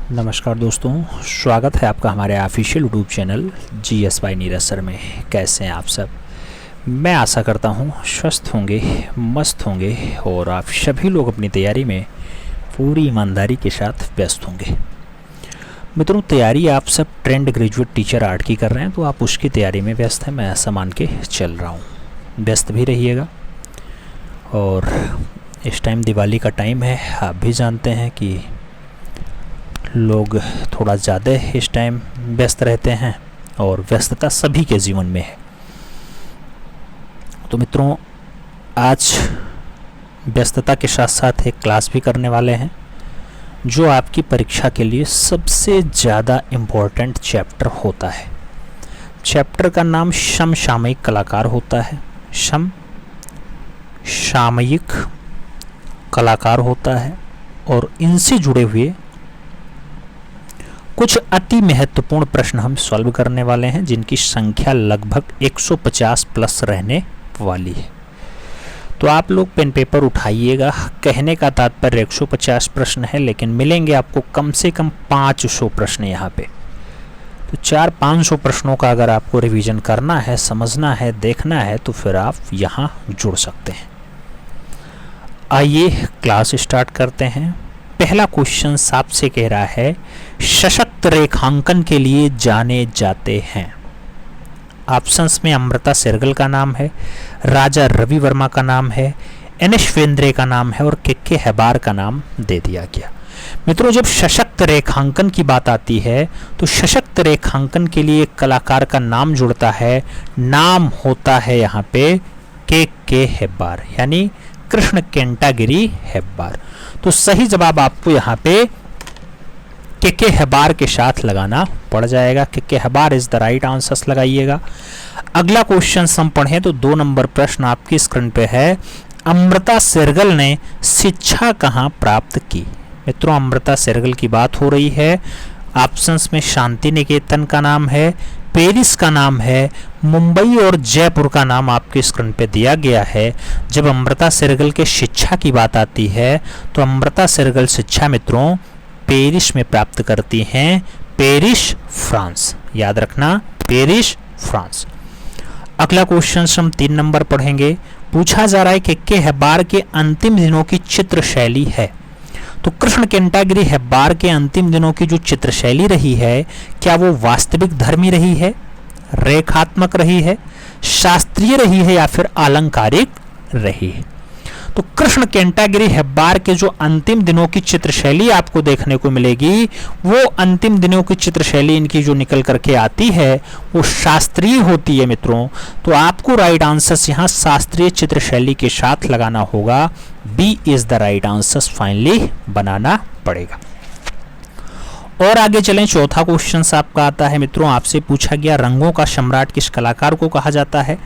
नमस्कार दोस्तों, स्वागत है आपका हमारे official YouTube channel GSY Neeraj sir में। कैसे हैं आप सब? मैं आशा करता हूं स्वस्थ होंगे, मस्त होंगे और आप सभी लोग अपनी तैयारी में पूरी ईमानदारी के साथ व्यस्त होंगे। मित्रों, तैयारी आप सब ट्रेंड ग्रेजुएट टीचर आर्ट की कर रहे हैं तो आप उसकी तैयारी में व्यस्त हैं। मैं ऐसा मान के चल रहा हूँ, व्यस्त भी रहिएगा। और इस टाइम दिवाली का टाइम है, आप भी जानते हैं कि लोग थोड़ा ज़्यादा इस टाइम व्यस्त रहते हैं और व्यस्तता सभी के जीवन में है। तो मित्रों, आज व्यस्तता के साथ साथ एक क्लास भी करने वाले हैं जो आपकी परीक्षा के लिए सबसे ज़्यादा इम्पोर्टेंट चैप्टर होता है। चैप्टर का नाम समसामयिक कलाकार होता है। समसामयिक कलाकार होता है और इनसे जुड़े हुए कुछ अति महत्वपूर्ण प्रश्न हम सॉल्व करने वाले हैं जिनकी संख्या लगभग 150 प्लस रहने वाली है। तो आप लोग पेन पेपर उठाइएगा। कहने का तात्पर्य 150 प्रश्न है, लेकिन मिलेंगे आपको कम से कम 500 प्रश्न यहाँ पे। तो 400-500 प्रश्नों का अगर आपको रिवीजन करना है, समझना है, देखना है तो फिर आप यहाँ जुड़ सकते हैं। आइए क्लास स्टार्ट करते हैं। पहला क्वेश्चन आपसे कह रहा है, सशक्त रेखांकन के लिए जाने जाते हैं। ऑप्शंस में अमृता शेरगिल का नाम है, राजा रवि वर्मा का नाम है, एनएस वेंद्रे का नाम है और के हेबार का नाम दे दिया गया। मित्रों, जब सशक्त रेखांकन की बात आती है तो सशक्त रेखांकन के लिए एक कलाकार का नाम जुड़ता है। नाम होता है यहाँ पे के हेबार, यानी कृष्ण केंटागिरी हेब्बार। तो सही जवाब आपको यहाँ पे के हेबार के साथ लगाना पड़ जाएगा। के हेबार इज द राइट आंसर लगाइएगा। अगला क्वेश्चन हम पढ़ें तो 2 नंबर प्रश्न आपकी स्क्रीन पे है। अमृता शेरगिल ने शिक्षा कहाँ प्राप्त की? मित्रों, अमृता शेरगिल की बात हो रही है। ऑप्शंस में शांति निकेतन का नाम है, पेरिस का नाम है, मुंबई और जयपुर का नाम आपके स्क्रीन पे दिया गया है। जब अमृता शेरगिल के शिक्षा की बात आती है तो अमृता शेरगिल शिक्षा मित्रों पेरिस में प्राप्त करती हैं। Paris, France. याद रखना, पेरिस, फ्रांस। अगला क्वेश्चन हम 3 नंबर पढ़ेंगे। पूछा जा रहा है कि के हेबार के अंतिम दिनों की चित्र शैली है। तो कृष्ण केंटागिरी हेब्बार के अंतिम दिनों की जो चित्रशैली रही है, क्या वो वास्तविक धर्मी रही है, रेखात्मक रही है, शास्त्रीय रही है या फिर आलंकारिक रही है? तो कृष्ण केंटागिरी हेब्बार के जो अंतिम दिनों की चित्रशैली आपको देखने को मिलेगी, वो अंतिम दिनों की चित्रशैली इनकी जो निकल करके आती है वो शास्त्रीय होती है मित्रों। तो आपको राइट आंसर यहाँ शास्त्रीय चित्रशैली के साथ लगाना होगा। B is the right answer finally बनाना पड़ेगा। और आगे चलें, चौथा क्वेश्चन आपका आता है मित्रों। आपसे पूछा गया, रंगों का सम्राट किस कलाकार को कहा जाता है?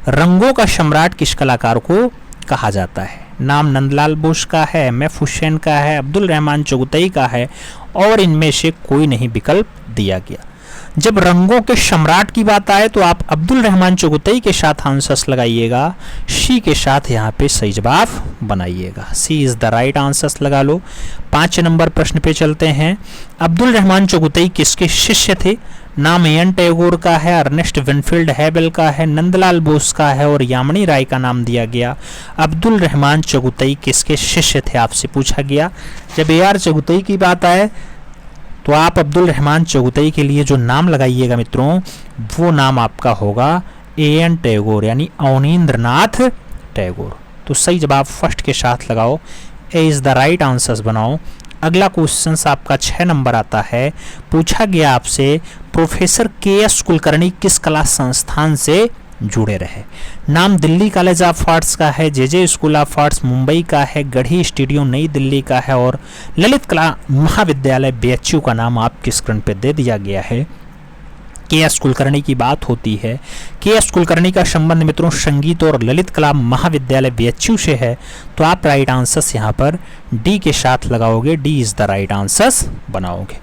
रंगों का सम्राट किस कलाकार को कहा जाता है? नाम नंदलाल बोस का है, एम.एफ. हुसैन का है, अब्दुल रहमान चगुतई का है और इनमें से कोई नहीं विकल्प दिया गया। जब रंगों के सम्राट की बात आए तो आप अब्दुल रहमान चगुतई के साथ आंसर्स लगाइएगा। सी के साथ यहाँ पे सही जवाब बनाइएगा। सी इज द राइट आंसर्स लगा लो। 5 नंबर प्रश्न पे चलते हैं। अब्दुल रहमान चगुतई किसके शिष्य थे? नाम एन टैगोर का है, अर्नेस्ट विनफील्ड हैबल का है, नंदलाल बोस का है और यामिनी राय का नाम दिया गया। अब्दुल रहमान चगुतई किसके शिष्य थे आपसे पूछा गया। जब ए.आर. चगुतई की बात आए तो आप अब्दुल रहमान चगुतई के लिए जो नाम लगाइएगा मित्रों, वो नाम आपका होगा ए.एन. टैगोर, यानी अवनींद्रनाथ टैगोर। तो सही जवाब फर्स्ट के साथ लगाओ, ए इज द राइट आंसर बनाओ। अगला क्वेश्चन आपका 6 नंबर आता है। पूछा गया आपसे, प्रोफेसर के.एस. कुलकर्णी किस कला संस्थान से जुड़े रहे? नाम दिल्ली कॉलेज ऑफ आर्ट्स का है, जे स्कूल ऑफ आर्ट्स मुंबई का है, गढ़ी स्टूडियो नई दिल्ली का है और ललित कला महाविद्यालय BHU का नाम आपकी स्क्रीन पे दे दिया गया है। के.एस. कुलकर्णी की बात होती है। के.एस. कुलकर्णी का संबंध मित्रों संगीत और ललित कला महाविद्यालय BHU से है। तो आप राइट आंसर्स यहाँ पर डी के साथ लगाओगे। D is the right answers बनाओगे।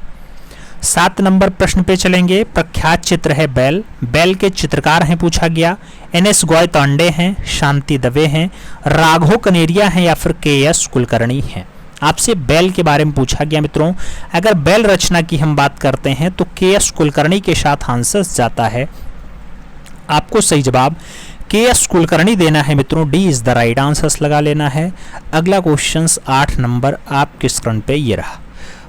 7 नंबर प्रश्न पे चलेंगे। प्रख्यात चित्र है बैल। बैल के चित्रकार हैं पूछा गया। एन.एस. गौयतांडे हैं, शांति दवे हैं, राघव कनेरिया हैं या फिर के.एस. कुलकर्णी हैं। आपसे बैल के बारे में पूछा गया मित्रों। अगर बैल रचना की हम बात करते हैं तो के.एस. कुलकर्णी के साथ आंसर जाता है। आपको सही जवाब के.एस. कुलकर्णी देना है मित्रों। D is the right answer लगा लेना है। अगला क्वेश्चन 8 नंबर आपके स्क्रीन पे ये रहा।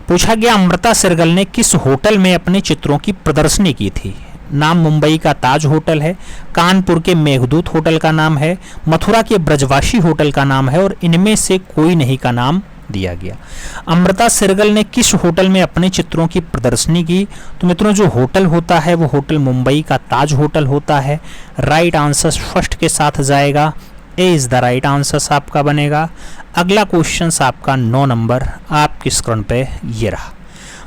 पूछा गया अमृता शेरगिल ने किस होटल में अपने चित्रों की प्रदर्शनी की थी। नाम मुंबई का ताज होटल है, कानपुर के मेघदूत होटल का नाम है, मथुरा के ब्रजवासी होटल का नाम है और इनमें से कोई नहीं का नाम दिया गया। अमृता शेरगिल ने किस होटल में अपने चित्रों की प्रदर्शनी की। तो मित्रों जो होटल होता है वो होटल मुंबई का ताज होटल होता है। राइट आंसर फर्स्ट के साथ जाएगा। ए इज द राइट आंसर आपका बनेगा। अगला क्वेश्चन आपका 9 नंबर आपकी स्क्रीन पे ये रहा।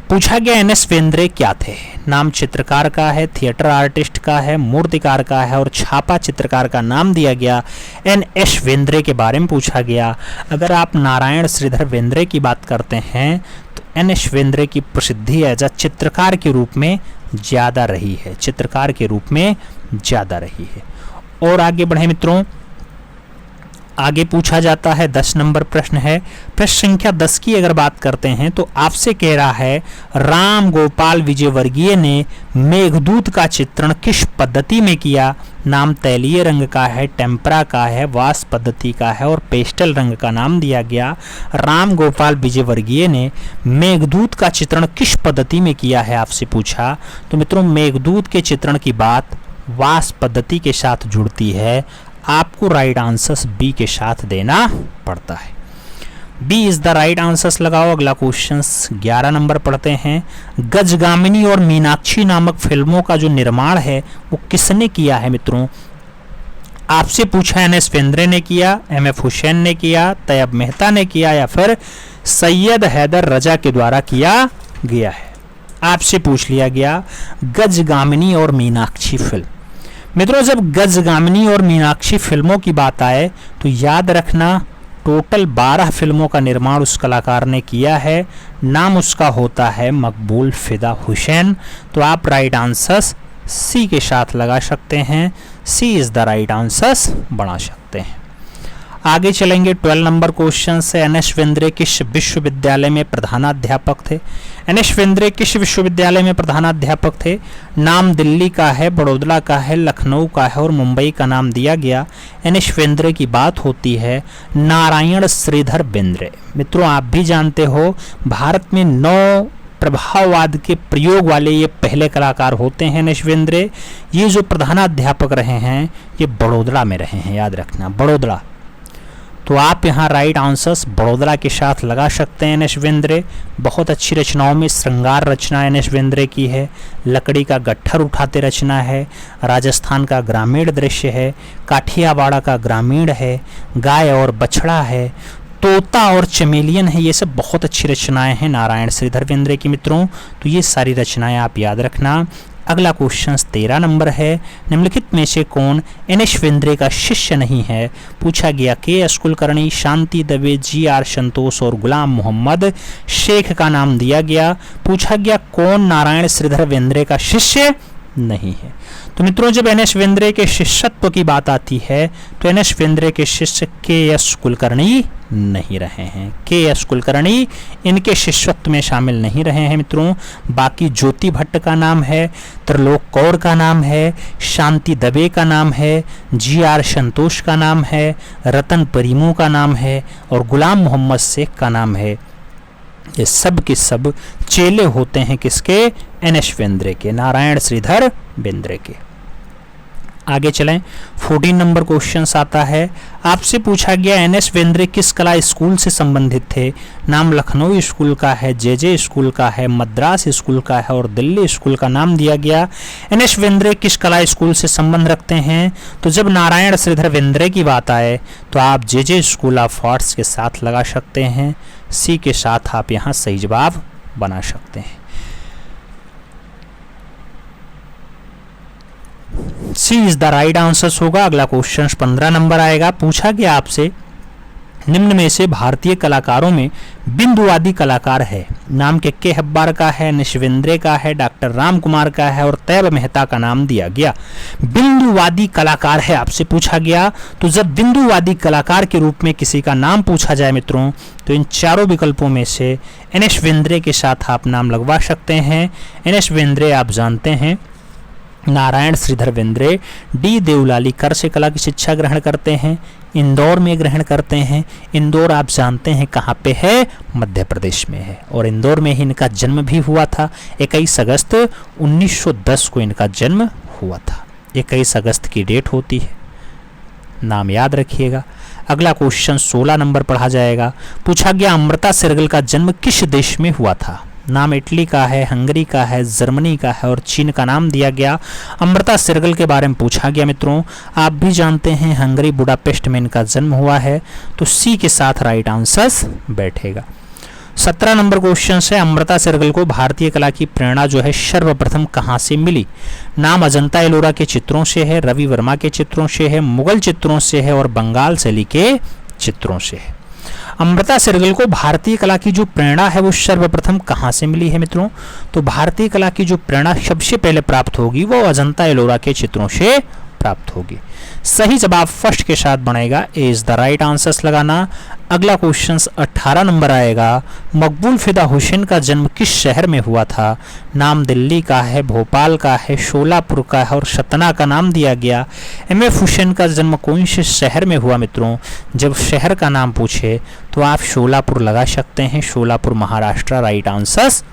पूछा गया एन.एस. बेंद्रे क्या थे। नाम चित्रकार का है, थिएटर आर्टिस्ट का है, मूर्तिकार का है और छापा चित्रकार का नाम दिया गया। एन.एस. बेंद्रे के बारे में पूछा गया। अगर आप नारायण श्रीधर बेंद्रे की बात करते हैं तो एन.एस. बेंद्रे की प्रसिद्धि एज अ चित्रकार के रूप में ज़्यादा रही है, चित्रकार के रूप में ज़्यादा रही है। और आगे बढ़े मित्रों, आगे पूछा जाता है 10 नंबर प्रश्न है। प्रश्न संख्या 10 की अगर बात करते हैं तो आपसे कह रहा है राम गोपाल विजयवर्गीय ने मेघदूत का चित्रण किस पद्धति में किया। नाम तैलीय रंग का है, टेम्परा का है, वास पद्धति का है और पेस्टल रंग का नाम दिया गया। राम गोपाल विजयवर्गीय ने मेघदूत का चित्रण किस पद्धति में किया है आपसे पूछा। तो मित्रों मेघदूत के चित्रण की बात वास पद्धति के साथ जुड़ती है। आपको राइट आंसर बी के साथ देना पड़ता है। B is the right answer लगाओ। अगला क्वेश्चन 11 नंबर पढ़ते हैं। गजगामिनी और मीनाक्षी नामक फिल्मों का जो निर्माण है वो किसने किया है मित्रों। आपसे पूछा एन.एस. बेंद्रे ने किया, एम.एफ. हुसैन ने किया, तैयब मेहता ने किया या फिर सैयद हैदर रजा के द्वारा किया गया है। आपसे पूछ लिया गया गजगामिनी और मीनाक्षी फिल्म। मित्रों जब गजगामिनी और मीनाक्षी फिल्मों की बात आए तो याद रखना टोटल 12 फिल्मों का निर्माण उस कलाकार ने किया है। नाम उसका होता है मकबूल फिदा हुसैन। तो आप राइट आंसर सी के साथ लगा सकते हैं। C is the right answer बना सकते हैं। आगे चलेंगे 12 नंबर क्वेश्चन से। एन.एस. बेंद्रे किस विश्वविद्यालय में प्रधानाध्यापक थे। एन.एस. बेंद्रे किस विश्वविद्यालय में प्रधानाध्यापक थे। नाम दिल्ली का है, बड़ौदा का है, लखनऊ का है और मुंबई का नाम दिया गया। एन.एस. बेंद्रे की बात होती है नारायण श्रीधर बेंद्रे। मित्रों आप भी जानते हो भारत में 9 प्रभाववाद के प्रयोग वाले ये पहले कलाकार होते हैं एन.एस. बेंद्रे। ये जो प्रधानाध्यापक रहे हैं ये बड़ौदा में रहे हैं, याद रखना बड़ौदा। तो आप यहाँ राइट आंसर्स बड़ौदा के साथ लगा सकते हैं। एन.एस. बेंद्रे बहुत अच्छी रचनाओं में श्रृंगार रचना एन.एस. बेंद्रे की है, लकड़ी का गट्ठर उठाते रचना है, राजस्थान का ग्रामीण दृश्य है, काठियावाड़ का ग्रामीण है, गाय और बछड़ा है, तोता और चमेलियन है। ये सब बहुत अच्छी रचनाएं हैं नारायण श्रीधर बेंद्रे की मित्रों। तो ये सारी रचनाएं आप याद रखना। अगला क्वेश्चन 13 नंबर है। निम्नलिखित में से कौन एन.एस. बेंद्रे का शिष्य नहीं है। पूछा गया के.एस. कुलकर्णी, शांति दवे, जी.आर. संतोष और गुलाम मोहम्मद शेख का नाम दिया गया। पूछा गया कौन नारायण श्रीधर बेंद्रे का शिष्य नहीं है। तो मित्रों जब एन.एस. बेंद्रे के शिष्यत्व की बात आती है तो एन.एस. बेंद्रे के शिष्य के.एस. कुलकर्णी नहीं रहे हैं। के.एस. कुलकर्णी इनके शिष्यत्व में शामिल नहीं रहे हैं मित्रों। बाकी ज्योति भट्ट का नाम है, त्रिलोक कौर का नाम है, शांति दवे का नाम है, जी.आर. संतोष का नाम है, रतन परिमू का नाम है और गुलाम मोहम्मद शेख का नाम है। ये सब के सब चेले होते हैं किसके, एन.एस. बेंद्रे के, नारायण श्रीधर बेंद्रे के। आगे चलें 14 नंबर क्वेश्चन आता है। आपसे पूछा गया एन.एस. बेंद्रे किस कला स्कूल से संबंधित थे। नाम लखनऊ स्कूल का है, जे स्कूल का है, मद्रास स्कूल का है और दिल्ली स्कूल का नाम दिया गया। एन.एस. बेंद्रे किस कला स्कूल से संबंध रखते हैं। तो जब नारायण श्रीधर बेंद्रे की बात आए तो आप जे स्कूल ऑफ आर्ट्स के साथ लगा सकते हैं। सी के साथ आप यहाँ सही जवाब बना सकते हैं। C is the right answer होगा। अगला क्वेश्चन 15 नंबर आएगा। पूछा गया आपसे निम्न में से भारतीय कलाकारों में बिंदुवादी कलाकार है? नाम के हब्बार का है, निशवेंद्रे का है, डॉक्टर राम कुमार का है और तैब मेहता का नाम दिया गया। बिंदुवादी कलाकार है आपसे पूछा गया। तो जब बिंदुवादी कलाकार के रूप में किसी का नाम पूछा जाए मित्रों, तो इन चारों विकल्पों में से एन.एस. वेंद्रे के साथ आप नाम लगवा सकते हैं। एन.एस. वेंद्रे आप जानते हैं नारायण श्रीधर वेंद्रे डी देवलाली कर से कला की शिक्षा ग्रहण करते हैं, इंदौर में ग्रहण करते हैं। इंदौर आप जानते हैं कहाँ पे है? मध्य प्रदेश में है और इंदौर में ही इनका जन्म भी हुआ था। 21 अगस्त 1910 को इनका जन्म हुआ था। 21 अगस्त की डेट होती है, नाम याद रखिएगा। अगला क्वेश्चन 16 नंबर पढ़ा जाएगा। पूछा गया अमृता शेरगिल का जन्म किस देश में हुआ था? नाम इटली का है, हंगरी का है, जर्मनी का है और चीन का नाम दिया गया। अमृता शेरगिल के बारे में पूछा गया मित्रों, आप भी जानते हैं हंगरी बुडापेस्ट में इनका जन्म हुआ है, तो सी के साथ राइट आंसर बैठेगा। 17 नंबर क्वेश्चन है, अमृता शेरगिल को भारतीय कला की प्रेरणा जो है सर्वप्रथम कहाँ से मिली? नाम अजंता एलोरा के चित्रों से है, रवि वर्मा के चित्रों से है, मुगल चित्रों से है और बंगाल शैली के चित्रों से है। अमृता शेरगिल को भारतीय कला की जो प्रेरणा है वो सर्वप्रथम कहाँ से मिली है मित्रों? तो भारतीय कला की जो प्रेरणा सबसे पहले प्राप्त होगी वो अजंता एलोरा के चित्रों से प्राप्त होगी। सही जवाब फर्स्ट के साथ बनेगा, ए इज द राइट आंसर्स लगाना। अगला क्वेश्चन 18 नंबर आएगा। मकबूल फिदा हुसैन का जन्म किस शहर में हुआ था? नाम दिल्ली का है, भोपाल का है, शोलापुर का है और सतना का नाम दिया गया। एम.एफ. हुसैन का जन्म कौन से शहर में हुआ मित्रों? जब शहर का नाम पूछे तो आप शोलापुर लगा सकते हैं। शोलापुर महाराष्ट्र राइट आंसर्स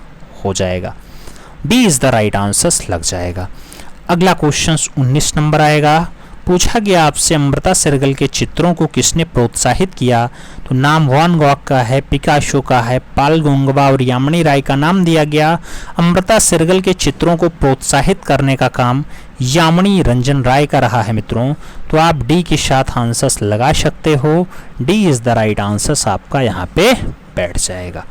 हो जाएगा, B is the right answers लग जाएगा। अगला क्वेश्चन 19 नंबर आएगा। पूछा गया आपसे अमृता शेरगिल के चित्रों को किसने प्रोत्साहित किया? तो नाम वैन गॉग का है, पिकासो का है, पाल गोंगबा और यामिनी राय का नाम दिया गया। अमृता शेरगिल के चित्रों को प्रोत्साहित करने का काम यामिनी रंजन राय का रहा है मित्रों, तो आप डी के साथ आंसर्स लगा सकते हो। D is the right answers आपका यहाँ पे बैठ जाएगा,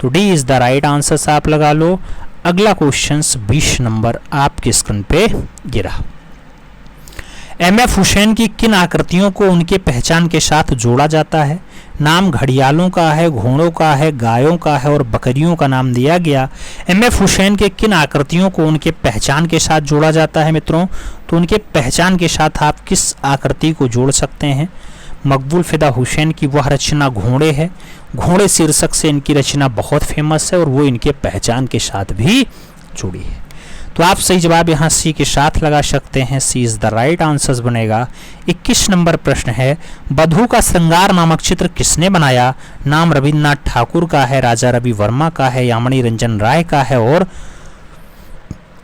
तो D is the right answers आप लगा लो। अगला क्वेश्चन 20 नंबर आपके स्क्रीन पे गिरा। एम.एफ. हुसैन की किन आकृतियों को उनके पहचान के साथ जोड़ा जाता है? नाम घड़ियालों का है, घोड़ों का है, गायों का है और बकरियों का नाम दिया गया। एम.एफ. हुसैन के किन आकृतियों को उनके पहचान के साथ जोड़ा जाता है मित्रों? तो उनके पहचान के साथ आप किस आकृति को जोड़ सकते हैं? मकबूल फिदा हुसैन की वह रचना घोड़े है। घोड़े शीर्षक से इनकी रचना बहुत फेमस है और वो इनके पहचान के साथ भी जुड़ी है, तो आप सही जवाब यहाँ सी के साथ लगा सकते हैं। C is the right answers बनेगा। 21 नंबर प्रश्न है, बधू का श्रृंगार नामक चित्र किसने बनाया? नाम रविन्द्रनाथ ठाकुर का है, राजा रवि वर्मा का है, यामिनी रंजन राय का है और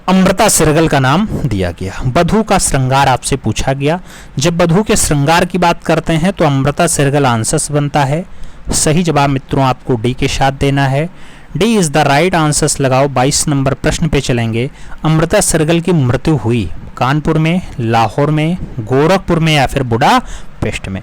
अमृता शेरगिल का नाम दिया गया। बधू का श्रृंगार आपसे पूछा गया। जब बधू के श्रृंगार की बात करते हैं तो अमृता शेरगिल आंसर्स बनता है। सही जवाब मित्रों आपको डी के साथ देना है। D is the right answers लगाओ। 22 नंबर प्रश्न पे चलेंगे। अमृता शेरगिल की मृत्यु हुई कानपुर में, लाहौर में, गोरखपुर में या फिर बुडापेस्ट में?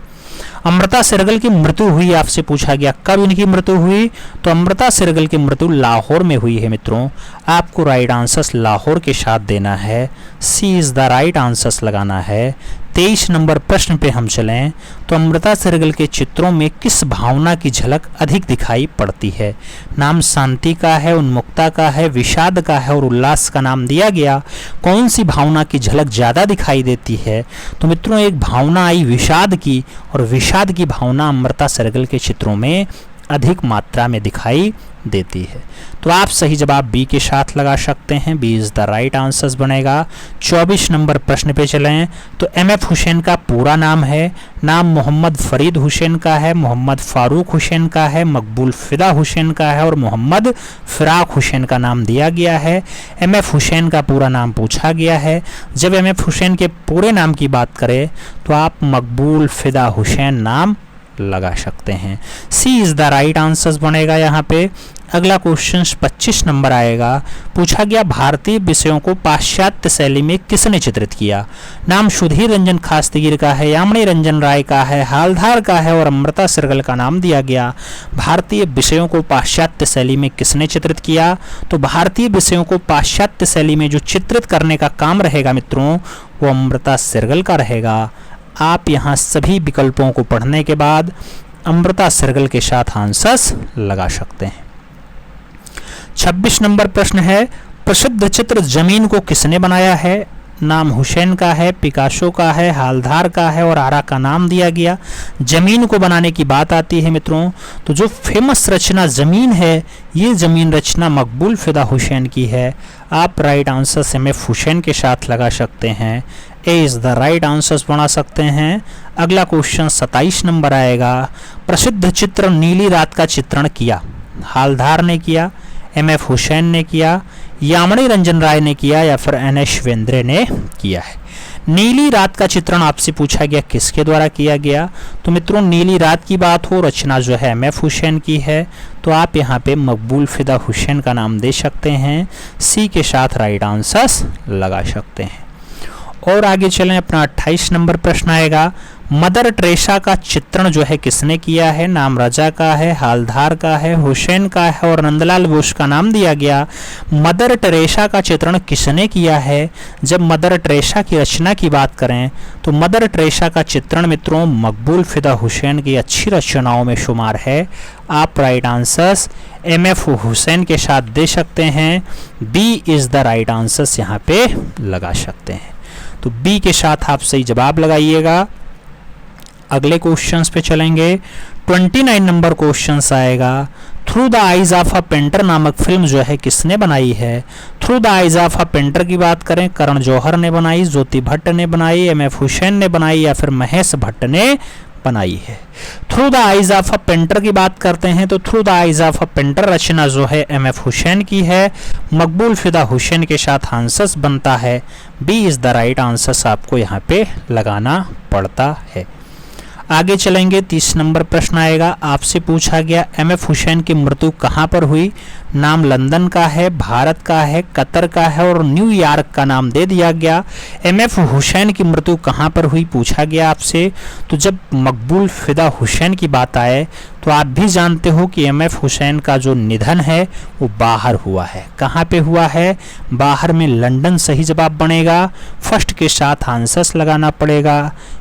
अमृता शेरगिल की मृत्यु हुई आपसे पूछा गया। कब इनकी मृत्यु हुई? तो अमृता शेरगिल की मृत्यु लाहौर में हुई है मित्रों। आपको राइट आंसर्स लाहौर के साथ देना है। सी इज द राइट आंसर्स लगाना है। 23 नंबर प्रश्न पे हम चलें तो अमृता शेरगिल के चित्रों में किस भावना की झलक अधिक दिखाई पड़ती है? नाम शांति का है, उन्मुक्ता का है, विषाद का है और उल्लास का नाम दिया गया। कौन सी भावना की झलक ज़्यादा दिखाई देती है? तो मित्रों एक भावना आई विषाद की, और विषाद की भावना अमृता शेरगिल के चित्रों में अधिक मात्रा में दिखाई देती है, तो आप सही जवाब बी के साथ लगा सकते हैं। B is the right answers बनेगा। 24 नंबर प्रश्न पे चलें तो एम.एफ. हुसैन का पूरा नाम है। नाम मोहम्मद फरीद हुसैन का है, मोहम्मद फारूक हुसैन का है, मकबूल फिदा हुसैन का है और मोहम्मद फिराक हुसैन का नाम दिया गया है। एम.एफ. हुसैन का पूरा नाम पूछा गया है। जब एम.एफ. हुसैन के पूरे नाम की बात करें तो आप मकबूल फिदा हुसैन नाम लगा सकते हैं। C is the right answers बनेगा यहाँ पे। अगला क्वेश्चन 25 नंबर आएगा। पूछा गया भारतीय विषयों को पाश्चात्य शैली में किसने चित्रित किया? नाम सुधीर रंजन खास्तीगिर का है, यामिनी रंजन राय का है, हालधार का है और अमृता शेरगिल का नाम दिया गया। भारतीय विषयों को पाश्चात्य शैली में किसने चित्रित किया? तो भारतीय विषयों को पाश्चात्य शैली में जो चित्रित करने का काम रहेगा मित्रों वो अमृता शेरगिल का रहेगा। आप यहाँ सभी विकल्पों को पढ़ने के बाद अमृता सरगल के साथ आंसर्स लगा सकते हैं। 26 नंबर प्रश्न है, प्रसिद्ध चित्र जमीन को किसने बनाया है? नाम हुसैन का है, पिकासो का है, हालधार का है और आरा का नाम दिया गया। जमीन को बनाने की बात आती है मित्रों, तो जो फेमस रचना जमीन है, ये जमीन रचना मकबूल फिदा हुसैन की है। आप राइट आंसर MF हुसैन के साथ लगा सकते हैं। ए इज द राइट आंसर्स बना सकते हैं। अगला क्वेश्चन 27 नंबर आएगा, प्रसिद्ध चित्र नीली रात का चित्रण किया? हालधार ने किया, MF हुसैन ने किया, यामिनी रंजन राय ने किया या फिर NS वेंद्रे ने किया है। नीली रात का चित्रण आपसे पूछा गया किसके द्वारा किया गया? तो मित्रों नीली रात की बात हो, रचना जो है MF हुसैन की है, तो आप यहाँ पे मकबूल फिदा हुसैन का नाम दे सकते हैं। सी के साथ राइट आंसर्स लगा सकते हैं। और आगे चलें, अपना 28 नंबर प्रश्न आएगा, मदर टेरेसा का चित्रण जो है किसने किया है? नाम रजा का है, हालधार का है, हुसैन का है और नंदलाल बोस का नाम दिया गया। मदर टेरेसा का चित्रण किसने किया है? जब मदर टेरेसा की रचना की बात करें तो मदर टेरेसा का चित्रण मित्रों मकबूल फिदा हुसैन की अच्छी रचनाओं में शुमार है। आप राइट आंसर्स MF हुसैन के साथ दे सकते हैं। B is the right answers यहाँ पे लगा सकते हैं। तो बी के साथ आप सही जवाब लगाइएगा। अगले क्वेश्चंस पे चलेंगे। 29 नंबर क्वेश्चंस आएगा, through the eyes of a painter नामक फिल्म जो है किसने बनाई है? Through the eyes of a painter की बात करें, करण जौहर ने बनाई, ज्योति भट्ट ने बनाई, MF हुसैन ने बनाई या फिर महेश भट्ट ने बनाई है। Through the eyes of a painter की बात करते हैं तो through the eyes of a painter रचना जो है MF हुसैन की है। मकबूल फिदा हुसैन के साथ आंसर्स बनता है। B is the right answers आपको यहाँ पे लगाना पड़ता है। आगे चलेंगे, 30 नंबर प्रश्न आएगा, आपसे पूछा गया MF हुसैन की मृत्यु कहाँ पर हुई? नाम लंदन का है, भारत का है, कतर का है और न्यूयॉर्क का नाम दे दिया गया। MF हुसैन की मृत्यु कहाँ पर हुई पूछा गया आपसे। तो जब मकबूल फिदा हुसैन की बात आए तो आप भी जानते हो कि MF हुसैन का जो निधन है वो बाहर हुआ है। कहाँ पे हुआ है? बाहर में, लंदन सही जवाब बनेगा। फर्स्ट के साथ आंसर्स लगाना पड़ेगा।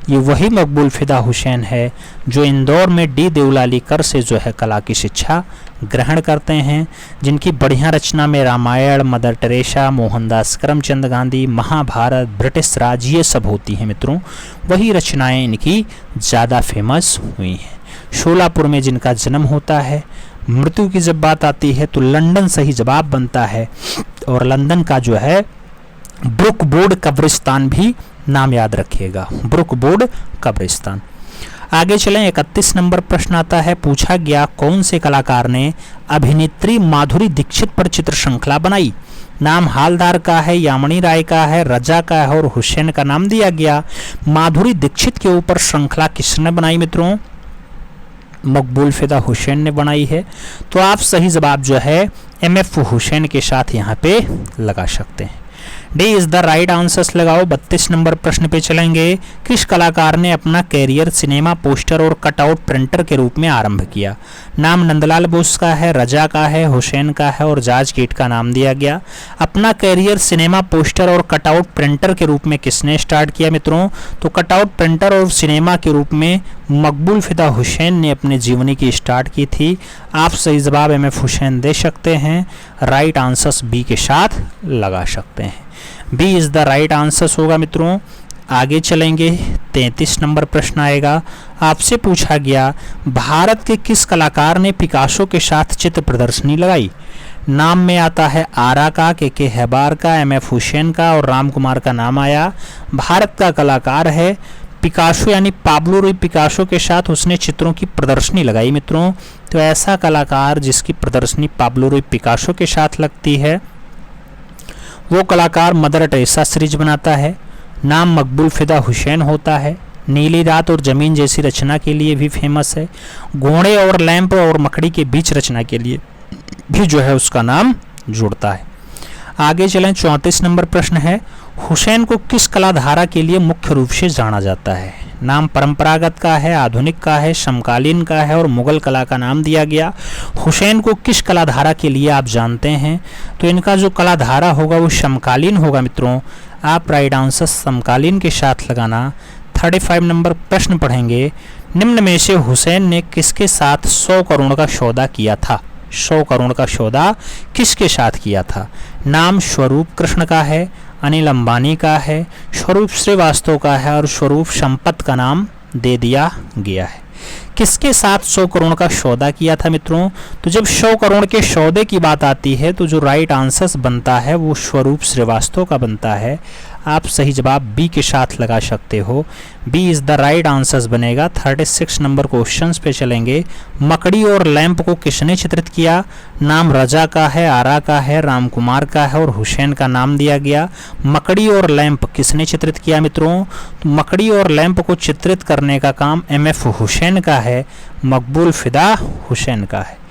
ये वही मकबूल फिदा हुसैन है जो इंदौर में D देवलालीकर से जो है कला की शिक्षा ग्रहण करते हैं, जिनकी बढ़िया रचना में Ramayana, Mother Teresa, Mohandas Karamchand Gandhi, Mahabharata, British Raj ये सब होती हैं मित्रों। वही रचनाएं इनकी ज़्यादा फेमस हुई हैं। शोलापुर में जिनका जन्म होता है। मृत्यु की जब बात आती है तो लंदन सही जवाब बनता है और लंदन का जो है ब्रुक बोर्ड कब्रिस्तान भी नाम याद रखिएगा, ब्रुक बोर्ड कब्रिस्तान। आगे चलें, 31 नंबर प्रश्न आता है, पूछा गया कौन से कलाकार ने अभिनेत्री माधुरी दीक्षित पर चित्र श्रृंखला बनाई? नाम हालदार का है, यामिनी राय का है, रजा का है और हुसैन का नाम दिया गया। माधुरी दीक्षित के ऊपर श्रृंखला किसने बनाई मित्रों? मकबूल फिदा हुसैन ने बनाई है। तो आप सही जवाब जो है MF हुसैन के साथ यहाँ पे लगा सकते हैं। D is the right answers लगाओ। 32 नंबर प्रश्न पे चलेंगे, किस कलाकार ने अपना कैरियर सिनेमा पोस्टर और कटआउट प्रिंटर के रूप में आरंभ किया? नाम नंदलाल बोस का है, रजा का है, हुसैन का है और जाज कीट का नाम दिया गया। अपना कैरियर सिनेमा पोस्टर और कटआउट प्रिंटर के रूप में किसने स्टार्ट किया मित्रों? तो कटआउट प्रिंटर और सिनेमा के रूप में मकबूल फिदा हुसैन ने अपने जीवनी की स्टार्ट की थी। आप सही जवाब MF हुसैन दे सकते हैं। राइट आंसर्स बी के साथ लगा सकते हैं। B is the right answers होगा मित्रों। आगे चलेंगे, 33 नंबर प्रश्न आएगा, आपसे पूछा गया भारत के किस कलाकार ने पिकासो के साथ चित्र प्रदर्शनी लगाई? नाम में आता है आरा का, के हैबार का, MF हुसैन का और राम कुमार का नाम आया। भारत का कलाकार है पिकासो यानी पाब्लो रूई पिकासो के साथ उसने चित्रों की प्रदर्शनी लगाई मित्रों। तो ऐसा कलाकार जिसकी प्रदर्शनी पाब्लो रूई पिकासो के साथ लगती है वो कलाकार मदर टेरेसा सीरीज बनाता है। नाम मकबूल फिदा हुसैन होता है। नीली रात और जमीन जैसी रचना के लिए भी फेमस है। घोड़े और लैंप और मकड़ी के बीच रचना के लिए भी जो है उसका नाम जुड़ता है। आगे चलें, 34 नंबर प्रश्न है, हुसैन को किस कलाधारा के लिए मुख्य रूप से जाना जाता है? नाम परंपरागत का है, आधुनिक का है, समकालीन का है और मुगल कला का नाम दिया गया। हुसैन को किस कलाधारा के लिए आप जानते हैं? तो इनका जो कलाधारा होगा वो समकालीन होगा मित्रों। आप राइट आंसर समकालीन के साथ लगाना। 35 नंबर प्रश्न पढ़ेंगे, निम्न में से हुसैन ने किसके साथ 100 करोड़ का सौदा किया था? 100 करोड़ का सौदा किसके साथ किया था? नाम स्वरूप कृष्ण का है, अनिल अंबानी का है, स्वरूप श्रीवास्तव का है और स्वरूप संपत का नाम दे दिया गया है। किसके साथ 100 करोड़ का सौदा किया था मित्रों? तो जब 100 करोड़ के सौदे की बात आती है तो जो राइट आंसर बनता है वो स्वरूप श्रीवास्तव का बनता है। आप सही जवाब बी के साथ लगा सकते हो। B is the right answer बनेगा। 36 नंबर क्वेश्चन पे चलेंगे। मकड़ी और लैंप को किसने चित्रित किया? नाम रजा का है, आरा का है, राम कुमार का है और हुसैन का नाम दिया गया। मकड़ी और लैंप किसने चित्रित किया मित्रों? तो मकड़ी और लैंप को चित्रित करने का काम MF हुसैन का है, मकबूल फिदा हुसैन का है।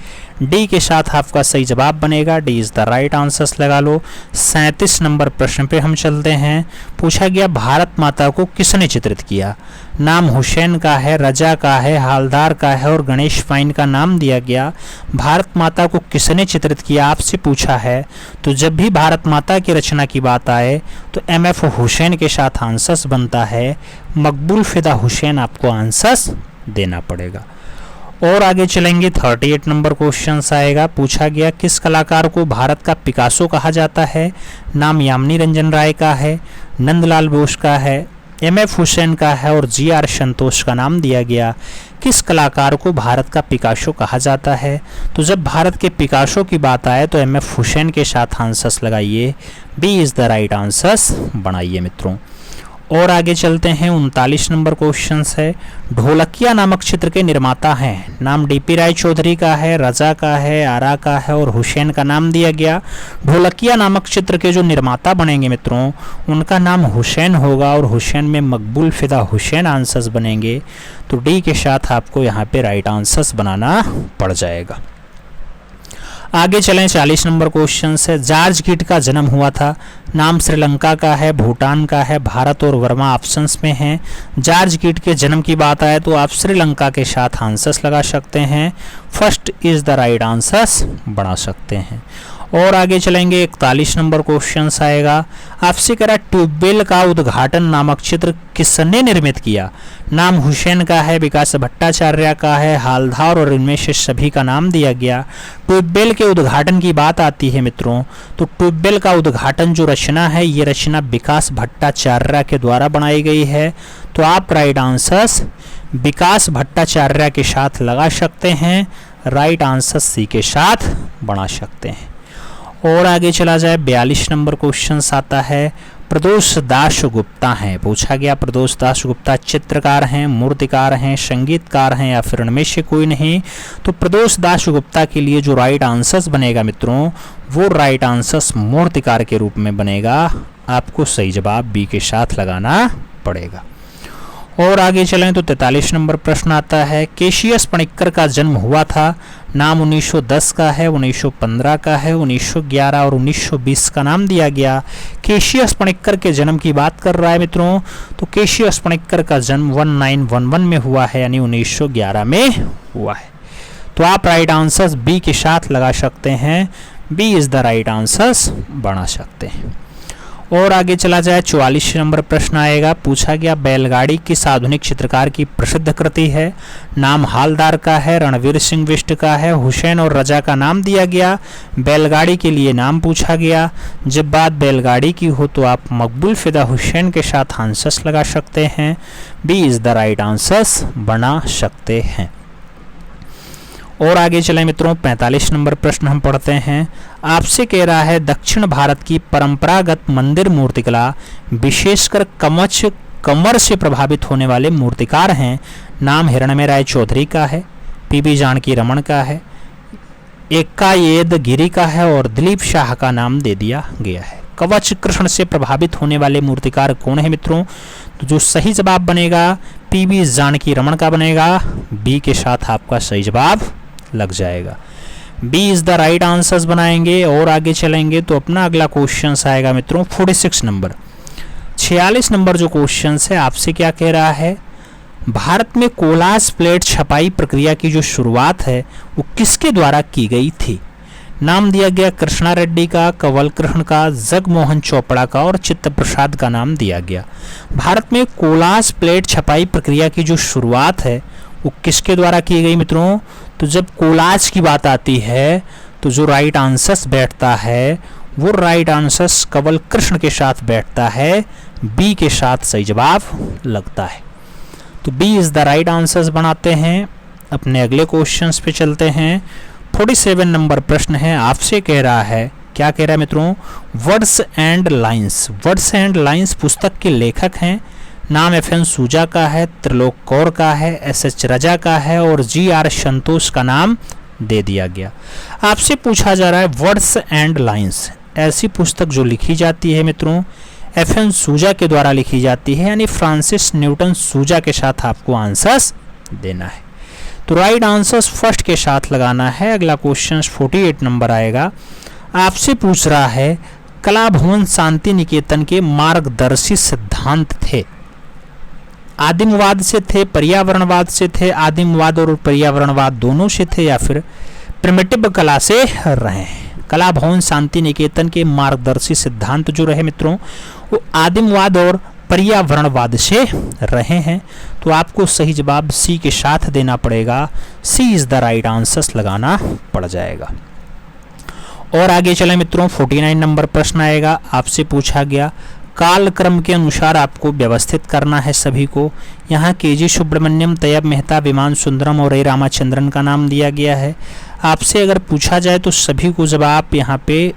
डी के साथ आपका सही जवाब बनेगा। D is the right answer लगा लो। 37 नंबर प्रश्न पे हम चलते हैं। पूछा गया भारत माता को किसने चित्रित किया? नाम हुसैन का है, रजा का है, हालदार का है और गणेश फाइन का नाम दिया गया। भारत माता को किसने चित्रित किया आपसे पूछा है, तो जब भी भारत माता की रचना की बात आए तो MF हुसैन के साथ आंसर बनता है। मकबूल फिदा हुसैन आपको आंसर देना पड़ेगा। और आगे चलेंगे। 38 नंबर क्वेश्चन आएगा। पूछा गया किस कलाकार को भारत का पिकासो कहा जाता है? नाम यामिनी रंजन राय का है, नंदलाल बोस का है, MF हुसैन का है और GR संतोष का नाम दिया गया। किस कलाकार को भारत का पिकासो कहा जाता है? तो जब भारत के पिकासो की बात आए तो MF हुसैन के साथ आंसर लगाइए। B is the right answer बनाइए मित्रों। और आगे चलते हैं। 39 नंबर क्वेश्चन है। ढोलकिया नामक चित्र के निर्माता हैं। नाम DP राय चौधरी का है, रजा का है, आरा का है और हुसैन का नाम दिया गया। ढोलकिया नामक चित्र के जो निर्माता बनेंगे मित्रों उनका नाम हुसैन होगा और हुसैन में मकबूल फिदा हुसैन आंसर्स बनेंगे। तो डी के साथ आपको यहाँ पे राइट आंसर्स बनाना पड़ जाएगा। आगे चलें। 40 नंबर क्वेश्चन से। जॉर्ज कीट का जन्म हुआ था। नाम श्रीलंका का है, भूटान का है, भारत और वर्मा ऑप्शंस में हैं। जॉर्ज कीट के जन्म की बात आए तो आप श्रीलंका के साथ आंसर्स लगा सकते हैं। First is the right answers बना सकते हैं। और आगे चलेंगे। 41 नंबर क्वेश्चन आएगा। आपसे कह रहा ट्यूबवेल का उद्घाटन नामक चित्र किसने निर्मित किया? नाम हुसैन का है, विकास भट्टाचार्य का है, हालदार और इनमें से सभी का नाम दिया गया। ट्यूबवेल के उद्घाटन की बात आती है मित्रों तो ट्यूबवेल का उद्घाटन जो रचना है ये रचना विकास भट्टाचार्य के द्वारा बनाई गई है। तो आप राइट आंसर्स विकास भट्टाचार्य के साथ लगा सकते हैं। राइट आंसर सी के साथ बना सकते हैं। और आगे चला जाए। 42 नंबर क्वेश्चन आता है। प्रदोष दास गुप्ता हैं। पूछा गया प्रदोष दास गुप्ता चित्रकार हैं, मूर्तिकार हैं, संगीतकार हैं या फिर इनमें से कोई नहीं? तो प्रदोष दास गुप्ता के लिए जो राइट आंसर्स बनेगा मित्रों वो राइट आंसर्स मूर्तिकार के रूप में बनेगा। आपको सही जवाब बी के साथ लगाना पड़ेगा। और आगे चलें तो 43 नंबर प्रश्न आता है। कैशियस पणिक्कर का जन्म हुआ था। नाम 1910 का है, 1915 का है, 1911 और 1920 का नाम दिया गया। कैशियस पणिक्कर के जन्म की बात कर रहा है मित्रों तो कैशियस पणिक्कर का जन्म 1911 में हुआ है यानी 1911 में हुआ है। तो आप राइट आंसर्स बी के साथ लगा सकते हैं। B is the right answers बना सकते हैं। और आगे चला जाए। 44 नंबर प्रश्न आएगा। पूछा गया बैलगाड़ी किस आधुनिक चित्रकार की प्रसिद्ध कृति है? नाम हालदार का है, रणवीर सिंह बिष्ट का है, हुसैन और रजा का नाम दिया गया। बैलगाड़ी के लिए नाम पूछा गया। जब बात बैलगाड़ी की हो तो आप मकबूल फिदा हुसैन के साथ आंसर्स लगा सकते हैं। B is the right answers बना सकते हैं। और आगे चले मित्रों। 45 नंबर प्रश्न हम पढ़ते हैं। आपसे कह रहा है दक्षिण भारत की परंपरागत मंदिर मूर्तिकला विशेषकर कमर से प्रभावित होने वाले मूर्तिकार हैं। नाम हिरणमय राय चौधरी का है, PB जानकी रमन का है, एकायेद गिरी का है और दिलीप शाह का नाम दे दिया गया है। कवच कृष्ण से प्रभावित होने वाले मूर्तिकार कौन है मित्रों? तो जो सही जवाब बनेगा PB जानकी रमन का बनेगा। बी के साथ आपका सही जवाब लग जाएगा। B is the right answers बनाएंगे। और आगे चलेंगे तो अपना अगला क्वेश्चन आएगा मित्रों 46 नंबर। 46 नंबर जो क्वेश्चन है आपसे क्या कह रहा है? भारत में कोलाज प्लेट छपाई प्रक्रिया की जो शुरुआत है वो किसके द्वारा की गई थी? नाम दिया गया कृष्णा रेड्डी का, कंवल कृष्ण का, जगमोहन चोपड़ा का और चित्त प्रसाद का नाम दिया गया। भारत में कोलाज प्लेट छपाई प्रक्रिया की जो शुरुआत है वो किसके द्वारा की गई मित्रों? तो जब कोलाज की बात आती है तो जो राइट आंसर्स बैठता है वो राइट आंसर्स कंवल कृष्ण के साथ बैठता है, बी के साथ सही जवाब लगता है। तो B is the right answers बनाते हैं। अपने अगले क्वेश्चंस पे चलते हैं। 47 नंबर प्रश्न है, आपसे कह रहा है, क्या कह रहा है मित्रों? Words and lines. Words and lines पुस्तक के लेखक हैं। नाम FN सूजा का है, त्रिलोक कौर का है, SH रजा का है और GR संतोष का नाम दे दिया गया। आपसे पूछा जा रहा है वर्ड्स एंड लाइंस। ऐसी पुस्तक जो लिखी जाती है मित्रों FN सूजा के द्वारा लिखी जाती है, यानी फ्रांसिस न्यूटन सूजा के साथ आपको आंसर्स देना है। तो राइट आंसर्स फर्स्ट के साथ लगाना है। अगला क्वेश्चन 48 नंबर आएगा। आपसे पूछ रहा है कला भवन शांति निकेतन के मार्गदर्शी सिद्धांत थे। आदिमवाद से थे, पर्यावरणवाद से थे, आदिमवाद और पर्यावरणवाद दोनों से थे, या फिर प्रिमिटिव कला से रहे हैं। कला भवन शांति निकेतन के मार्गदर्शी सिद्धांत जो रहे मित्रों वो आदिमवाद और पर्यावरणवाद से रहे हैं। तो आपको सही जवाब सी के साथ देना पड़ेगा। सी इज द राइट आंसर्स लगाना पड़ जाएगा। और आगे चले मित्रों, 49 नंबर प्रश्न आएगा। आपसे पूछा गया कालक्रम के अनुसार आपको व्यवस्थित करना है सभी को। यहाँ KG सुब्रमण्यम, तैयब मेहता, विमान सुंदरम और A रामाचंद्रन का नाम दिया गया है। आपसे अगर पूछा जाए तो सभी को जब आप यहाँ पे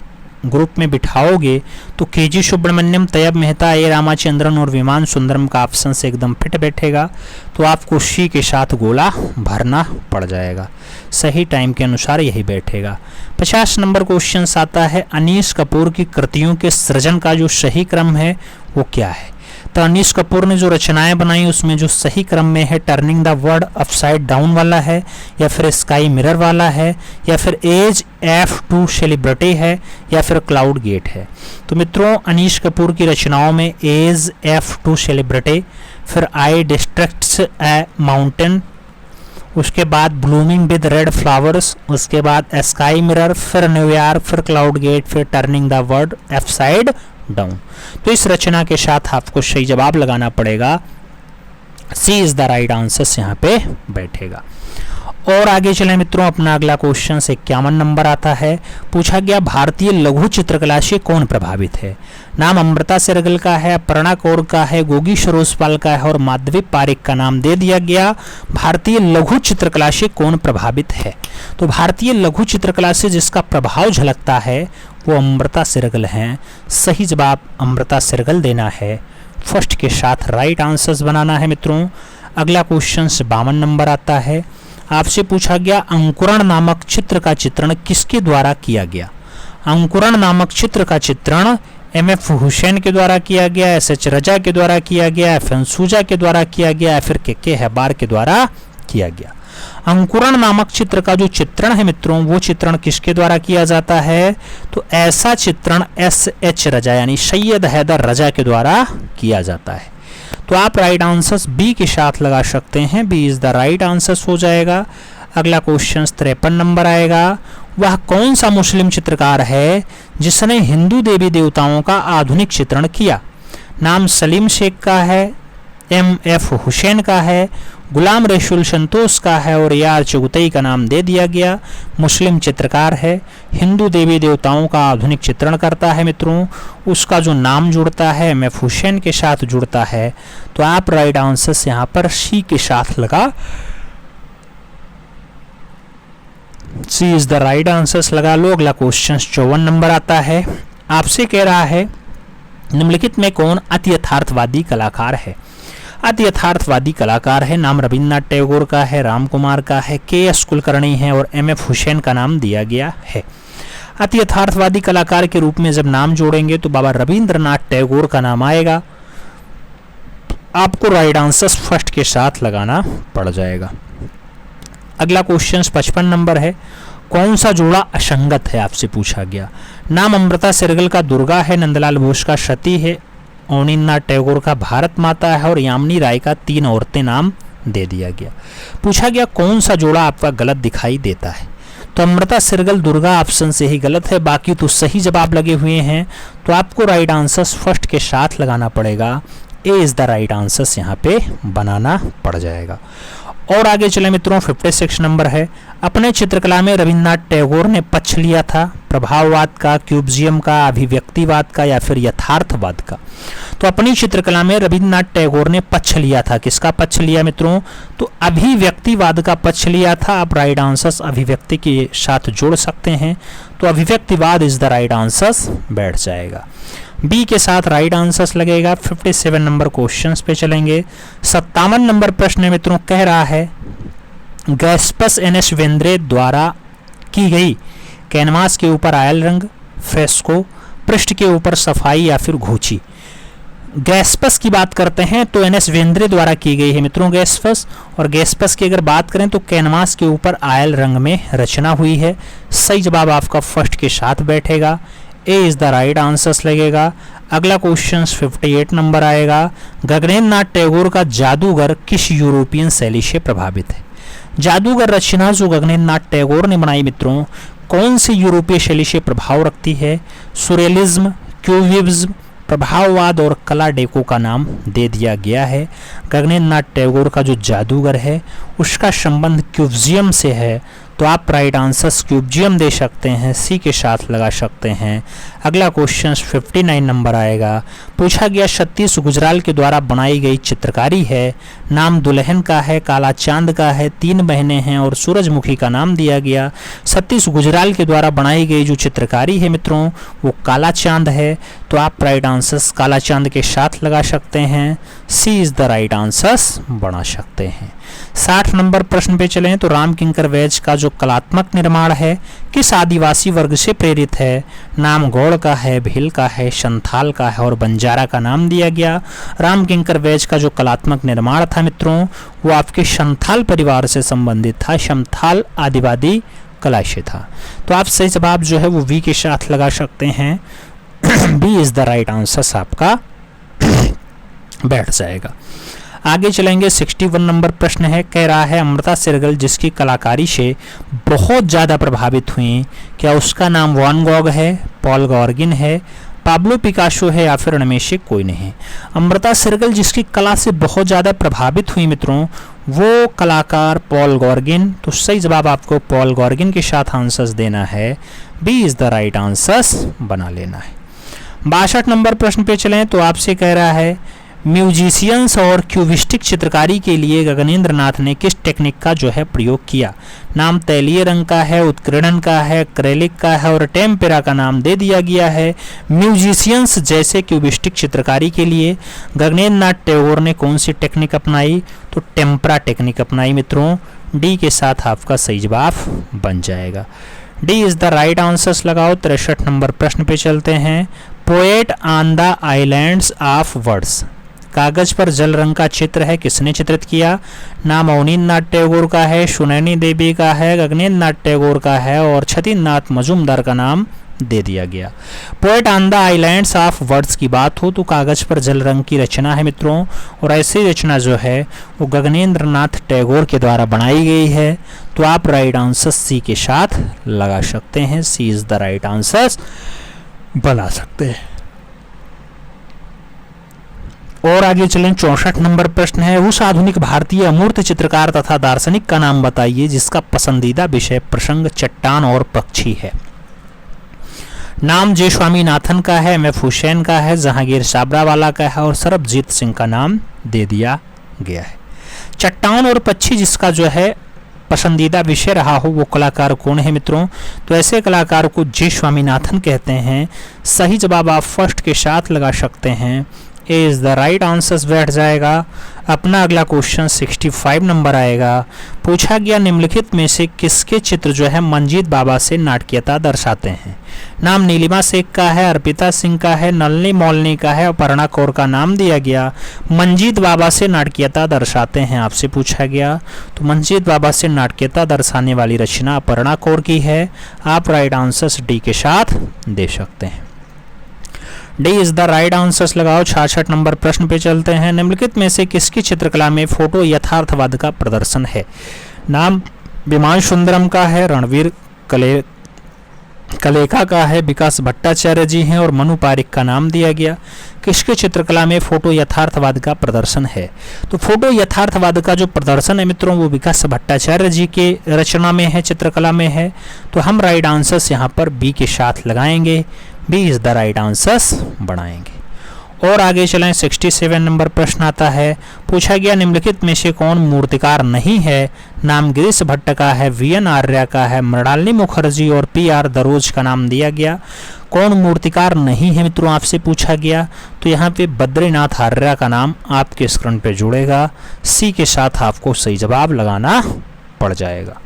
ग्रुप में बिठाओगे तो KG सुब्रमण्यम, तैयब मेहता, A रामाचंद्रन और विमान सुंदरम का ऑप्शन से एकदम फिट बैठेगा। तो आपको सी के साथ गोला भरना पड़ जाएगा। सही टाइम के अनुसार यही बैठेगा। 50 नंबर क्वेश्चन आता है अनीस कपूर की कृतियों के सृजन का जो सही क्रम है वो क्या है? तो अनीस कपूर ने जो रचनाएं बनाई उसमें जो सही क्रम में है turning the world upside down वाला है, या फिर स्काई मिरर वाला है, या फिर एज F2 सेलिब्रिटी है, या फिर क्लाउड गेट है। तो मित्रों अनीस कपूर की रचनाओं में एज F2 सेलिब्रिटी, फिर आई डिस्ट्रैक्ट्स ए माउंटेन, उसके बाद ब्लूमिंग विद रेड फ्लावर्स, उसके बाद स्काई मिरर, फिर न्यूयॉर्क, फिर क्लाउड गेट, फिर turning the world upside down. तो इस रचना के साथ आपको सही जवाब लगाना पड़ेगा। सी इज द राइट आंसर यहाँ पे बैठेगा। और आगे चले मित्रों, अपना अगला क्वेश्चन 51 नंबर आता है। पूछा गया भारतीय लघु चित्रकला से कौन प्रभावित है? नाम अमृता सेरगिल का है, अपर्णा कौर का है, गोगी सरोजपाल का है और माधवी पारिक का नाम दे दिया गया। भारतीय लघु चित्रकला से कौन प्रभावित है? तो भारतीय लघु चित्रकला से जिसका प्रभाव झलकता है वो अमृता सेरगिल हैं। सही जवाब अमृता सेरगिल देना है। फर्स्ट के साथ राइट आंसर्स बनाना है मित्रों। अगला क्वेश्चन 52 नंबर आता है। आपसे पूछा गया अंकुरण नामक चित्र का चित्रण किसके द्वारा किया गया? अंकुरण नामक चित्र का चित्रण MF हुसैन के द्वारा किया गया, SH रजा के द्वारा किया गया, FN सूजा के द्वारा किया गया, या फिर KK हैबार के द्वारा किया गया। अंकुरण नामक चित्र का जो चित्रण है मित्रों वो चित्रण किसके द्वारा किया जाता है? तो ऐसा चित्रण SH रजा यानी सैयद हैदर रजा के द्वारा किया जाता है। तो आप राइट आंसर्स बी के साथ लगा सकते हैं। B is the right answers हो जाएगा। अगला क्वेश्चन 53 नंबर आएगा। वह कौन सा मुस्लिम चित्रकार है जिसने हिंदू देवी देवताओं का आधुनिक चित्रण किया? नाम सलीम शेख का है, MF हुसैन का है, गुलाम रसूल संतोष का है और यार चुगतई का नाम दे दिया गया। मुस्लिम चित्रकार है, हिंदू देवी देवताओं का आधुनिक चित्रण करता है मित्रों। उसका जो नाम जुड़ता है MF हुसैन के साथ जुड़ता है। तो आप राइट आंसर्स यहाँ पर सी के साथ लगा, सी इज द राइट आंसर्स लगा लो। अगला क्वेश्चन 54 नंबर आता है। आपसे कह रहा है निम्नलिखित में कौन अति यथार्थवादी कलाकार है? अति यथार्थवादी कलाकार है, नाम रविन्द्रनाथ टैगोर का है, राम कुमार का है, KS कुलकर्णी है और MF हुसैन का नाम दिया गया है। अति यथार्थवादी कलाकार के रूप में जब नाम जोड़ेंगे तो बाबा रविन्द्रनाथ टैगोर का नाम आएगा। आपको राइट आंसर फर्स्ट के साथ लगाना पड़ जाएगा। अगला क्वेश्चन 55 नंबर है। कौन सा जोड़ा असंगत है? आपसे पूछा गया। नाम अमृता सेरगिल का दुर्गा है, नंदलाल बोस का सती है, अवनीन्द्रनाथ टैगोर का भारत माता है और यामिनी राय का तीन औरतें नाम दे दिया गया। पूछा गया कौन सा जोड़ा आपका गलत दिखाई देता है? तो अमृता सेरगिल दुर्गा ऑप्शन से ही गलत है, बाकी तो सही जवाब लगे हुए हैं। तो आपको राइट आंसर्स फर्स्ट के साथ लगाना पड़ेगा। ए इज द राइट आंसर्स यहाँ पे बनाना पड़ जाएगा। और आगे चले मित्रों, 56 नंबर है, अपने चित्रकला में रविन्द्रनाथ टैगोर ने पक्ष लिया था प्रभाववाद का, क्यूबिज्म का, अभिव्यक्तिवाद का या फिर यथार्थवाद का। तो अपनी चित्रकला में रविन्द्रनाथ टैगोर ने पक्ष लिया था, किसका पक्ष लिया मित्रों? तो अभिव्यक्तिवाद का पक्ष लिया था। आप राइट आंसर अभिव्यक्ति के साथ जोड़ सकते हैं, तो अभिव्यक्तिवाद इज द राइट आंसर बैठ जाएगा। बी के साथ राइट आंसर्स लगेगा। 57 नंबर क्वेश्चंस पे चलेंगे। 57 नंबर प्रश्न मित्रों कह रहा है, गैस्पस एन.एस. वेंद्रे द्वारा की गई कैनवास के ऊपर आयल रंग, फ्रेस्को, पृष्ठ के ऊपर सफाई या फिर घोची। गैस्पस की बात करते हैं तो एन.एस. वेंद्रे द्वारा की गई है मित्रों गैस्पस, और गैस्पस की अगर बात करें तो कैनवास के ऊपर आयल रंग में रचना हुई है। सही जवाब आपका फर्स्ट के साथ बैठेगा, ए इज द राइट आंसर्स लगेगा। अगला क्वेश्चन 58 नंबर आएगा, गगनेन्द्र नाथ टैगोर का जादूगर किस यूरोपियन शैली से प्रभावित है? जादूगर रचना जो गगनेन्द्र नाथ टैगोर ने बनाई मित्रों, कौन सी यूरोपीय शैली से प्रभाव रखती है? सुरेलिज्म, क्यूबिज्म, प्रभाववाद और कला डेको का नाम दे दिया गया है। गगनेन्द्र नाथ टैगोर का जो जादूगर है उसका संबंध क्यूबिज्म से है, तो आप राइट आंसर क्यूबिज्म दे सकते हैं, सी के साथ लगा सकते हैं। अगला क्वेश्चन 59 नंबर आएगा, पूछा गया सतीश गुजराल के द्वारा बनाई गई चित्रकारी है, नाम दुल्हन का है, काला चांद का है, तीन बहनें हैं और सूरजमुखी का नाम दिया गया। सतीश गुजराल के द्वारा बनाई गई जो चित्रकारी है मित्रों वो काला चांद है, तो आप राइट आंसर काला चांद के साथ लगा सकते हैं, C is the right answers बना सकते हैं। 60 नंबर प्रश्न पे चलें तो राम किंकर वैज का जो कलात्मक निर्माण है किस आदिवासी वर्ग से प्रेरित है? नाम गौड़ का है, भील का है, संथाल का है और बंजारा का नाम दिया गया। राम किंकर वैज का जो कलात्मक निर्माण था मित्रों वो आपके संथाल परिवार से संबंधित था, संथाल आदिवासी कला से था। तो आप सही जवाब जो है वो वी के साथ लगा सकते हैं, B is the right answer आपका बैठ जाएगा। आगे चलेंगे 61 नंबर प्रश्न है, कह रहा है अमृता शेरगिल जिसकी कलाकारी से बहुत ज़्यादा प्रभावित हुई, क्या उसका नाम वैन गॉग है, पॉल गॉर्गिन है, पाब्लो पिकासो है या फिर उनमें से कोई नहीं? अमृता शेरगिल जिसकी कला से बहुत ज़्यादा प्रभावित हुई मित्रों वो कलाकार पॉल गॉर्गिन, तो सही जवाब आपको पॉल गॉर्गिन के साथ आंसर्स देना है, B is the right answers बना लेना है। 62 नंबर प्रश्न पे चलें तो आपसे कह रहा है म्यूजिशियंस और क्यूबिस्टिक चित्रकारी के लिए गगनेन्द्र नाथ ने किस टेक्निक का जो है प्रयोग किया? नाम तैलीय रंग का है, उत्कीर्णन का है, एक्रेलिक का है और टेम्पेरा का नाम दे दिया गया है। म्यूजिशियंस जैसे क्यूबिस्टिक चित्रकारी के लिए गगनेन्द्र नाथ टैगोर ने कौन सी टेक्निक अपनाई? तो टेम्परा टेक्निक अपनाई मित्रों, डी के साथ आपका सही जवाब बन जाएगा, D is the right answers लगाओ। 63 नंबर प्रश्न पे चलते हैं, poet on the islands of words, कागज पर जल रंग का चित्र है, किसने चित्रित किया? नाम अवनींद्र नाथ टैगोर का है, सुनैनी देवी का है, गगनेन्द्र नाथ टैगोर का है और छतीन्द्र नाथ मजूमदार का नाम दे दिया गया। Poet on the islands of words की बात हो तो कागज पर जल रंग की रचना है मित्रों, और ऐसी रचना जो है वो गगनेन्द्र नाथ टैगोर के द्वारा बनाई गई है, तो आप राइट आंसर सी के साथ लगा सकते हैं, C is the right answer बना सकते हैं। और आगे चलें 64 नंबर प्रश्न है, उस आधुनिक भारतीय अमूर्त चित्रकार तथा दार्शनिक का नाम बताइए जिसका पसंदीदा विषय प्रसंग चट्टान और पक्षी है। नाम जे स्वामीनाथन का है, एम.एफ. हुसैन का है, जहांगीर साबरावाला का है और सरबजीत सिंह का नाम दे दिया गया है। चट्टान और पक्षी जिसका जो है पसंदीदा विषय रहा हो वो कलाकार कौन है मित्रों? तो ऐसे कलाकार को जे स्वामीनाथन कहते हैं, सही जवाब आप फर्स्ट के साथ लगा सकते हैं, ए इज द राइट आंसर बैठ जाएगा। अपना अगला क्वेश्चन 65 नंबर आएगा, पूछा गया निम्नलिखित में से किसके चित्र जो है मंजीत बाबा से नाटकीयता दर्शाते हैं? नाम नीलिमा शेख का है, अर्पिता सिंह का है, नलनी मौलनी का है और अपर्णा कौर का नाम दिया गया। मंजीत बाबा से नाटकीयता दर्शाते हैं आपसे पूछा गया, तो मंजीत बाबा से नाटकीयता दर्शाने वाली रचना अपर्णा कौर की है, आप राइट आंसर डी के साथ दे सकते हैं, D is the right answers लगाओ। 66 नंबर प्रश्न पे चलते हैं, निम्नलिखित में से किसकी चित्रकला में फोटो यथार्थवाद का प्रदर्शन है? नाम विमान सुंदरम का है, रणवीर का लेखक है विकास भट्टाचार्य जी हैं और मनु पारिक का नाम दिया गया। किसके चित्रकला में फोटो यथार्थवाद का प्रदर्शन है? तो फोटो यथार्थवाद का जो प्रदर्शन है मित्रों वो विकास भट्टाचार्य जी के रचना में है, चित्रकला में है। तो हम राइट आंसर्स यहाँ पर बी के साथ लगाएंगे, B is the right answers बनाएंगे। और आगे चलें, 67 नंबर प्रश्न आता है। पूछा गया निम्नलिखित में से कौन मूर्तिकार नहीं है? नाम गिरीश भट्ट का है, वीएन आर्या का है, मृणालिनी मुखर्जी और पीआर दरोज का नाम दिया गया। कौन मूर्तिकार नहीं है मित्रों आपसे पूछा गया, तो यहाँ पे बद्रीनाथ आर्या का नाम आपके स्क्रीन पे जुड़ेगा। सी के साथ आपको सही जवाब लगाना पड़ जाएगा।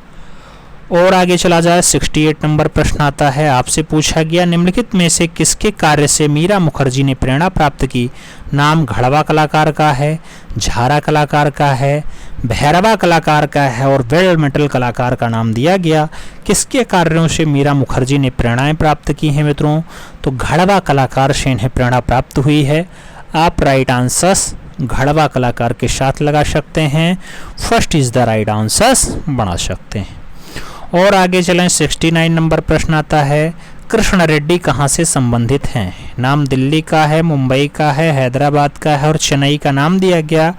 और आगे चला जाए, 68 नंबर प्रश्न आता है। आपसे पूछा गया निम्नलिखित में से किसके कार्य से मीरा मुखर्जी ने प्रेरणा प्राप्त की? नाम घड़वा कलाकार का है, झारा कलाकार का है, भैरवा कलाकार का है और वेल मेटल कलाकार का नाम दिया गया। किसके कार्यों से मीरा मुखर्जी ने प्रेरणाएं प्राप्त की हैं मित्रों? तो घड़वा कलाकार से इन्हें प्रेरणा प्राप्त हुई है। आप राइट आंसर्स घड़वा कलाकार के साथ लगा सकते हैं, first is the right answers बना सकते हैं। और आगे चलें, 69 नंबर प्रश्न आता है। कृष्ण रेड्डी कहाँ से संबंधित हैं? नाम दिल्ली का है, मुंबई का है, हैदराबाद का है और चेन्नई का नाम दिया गया।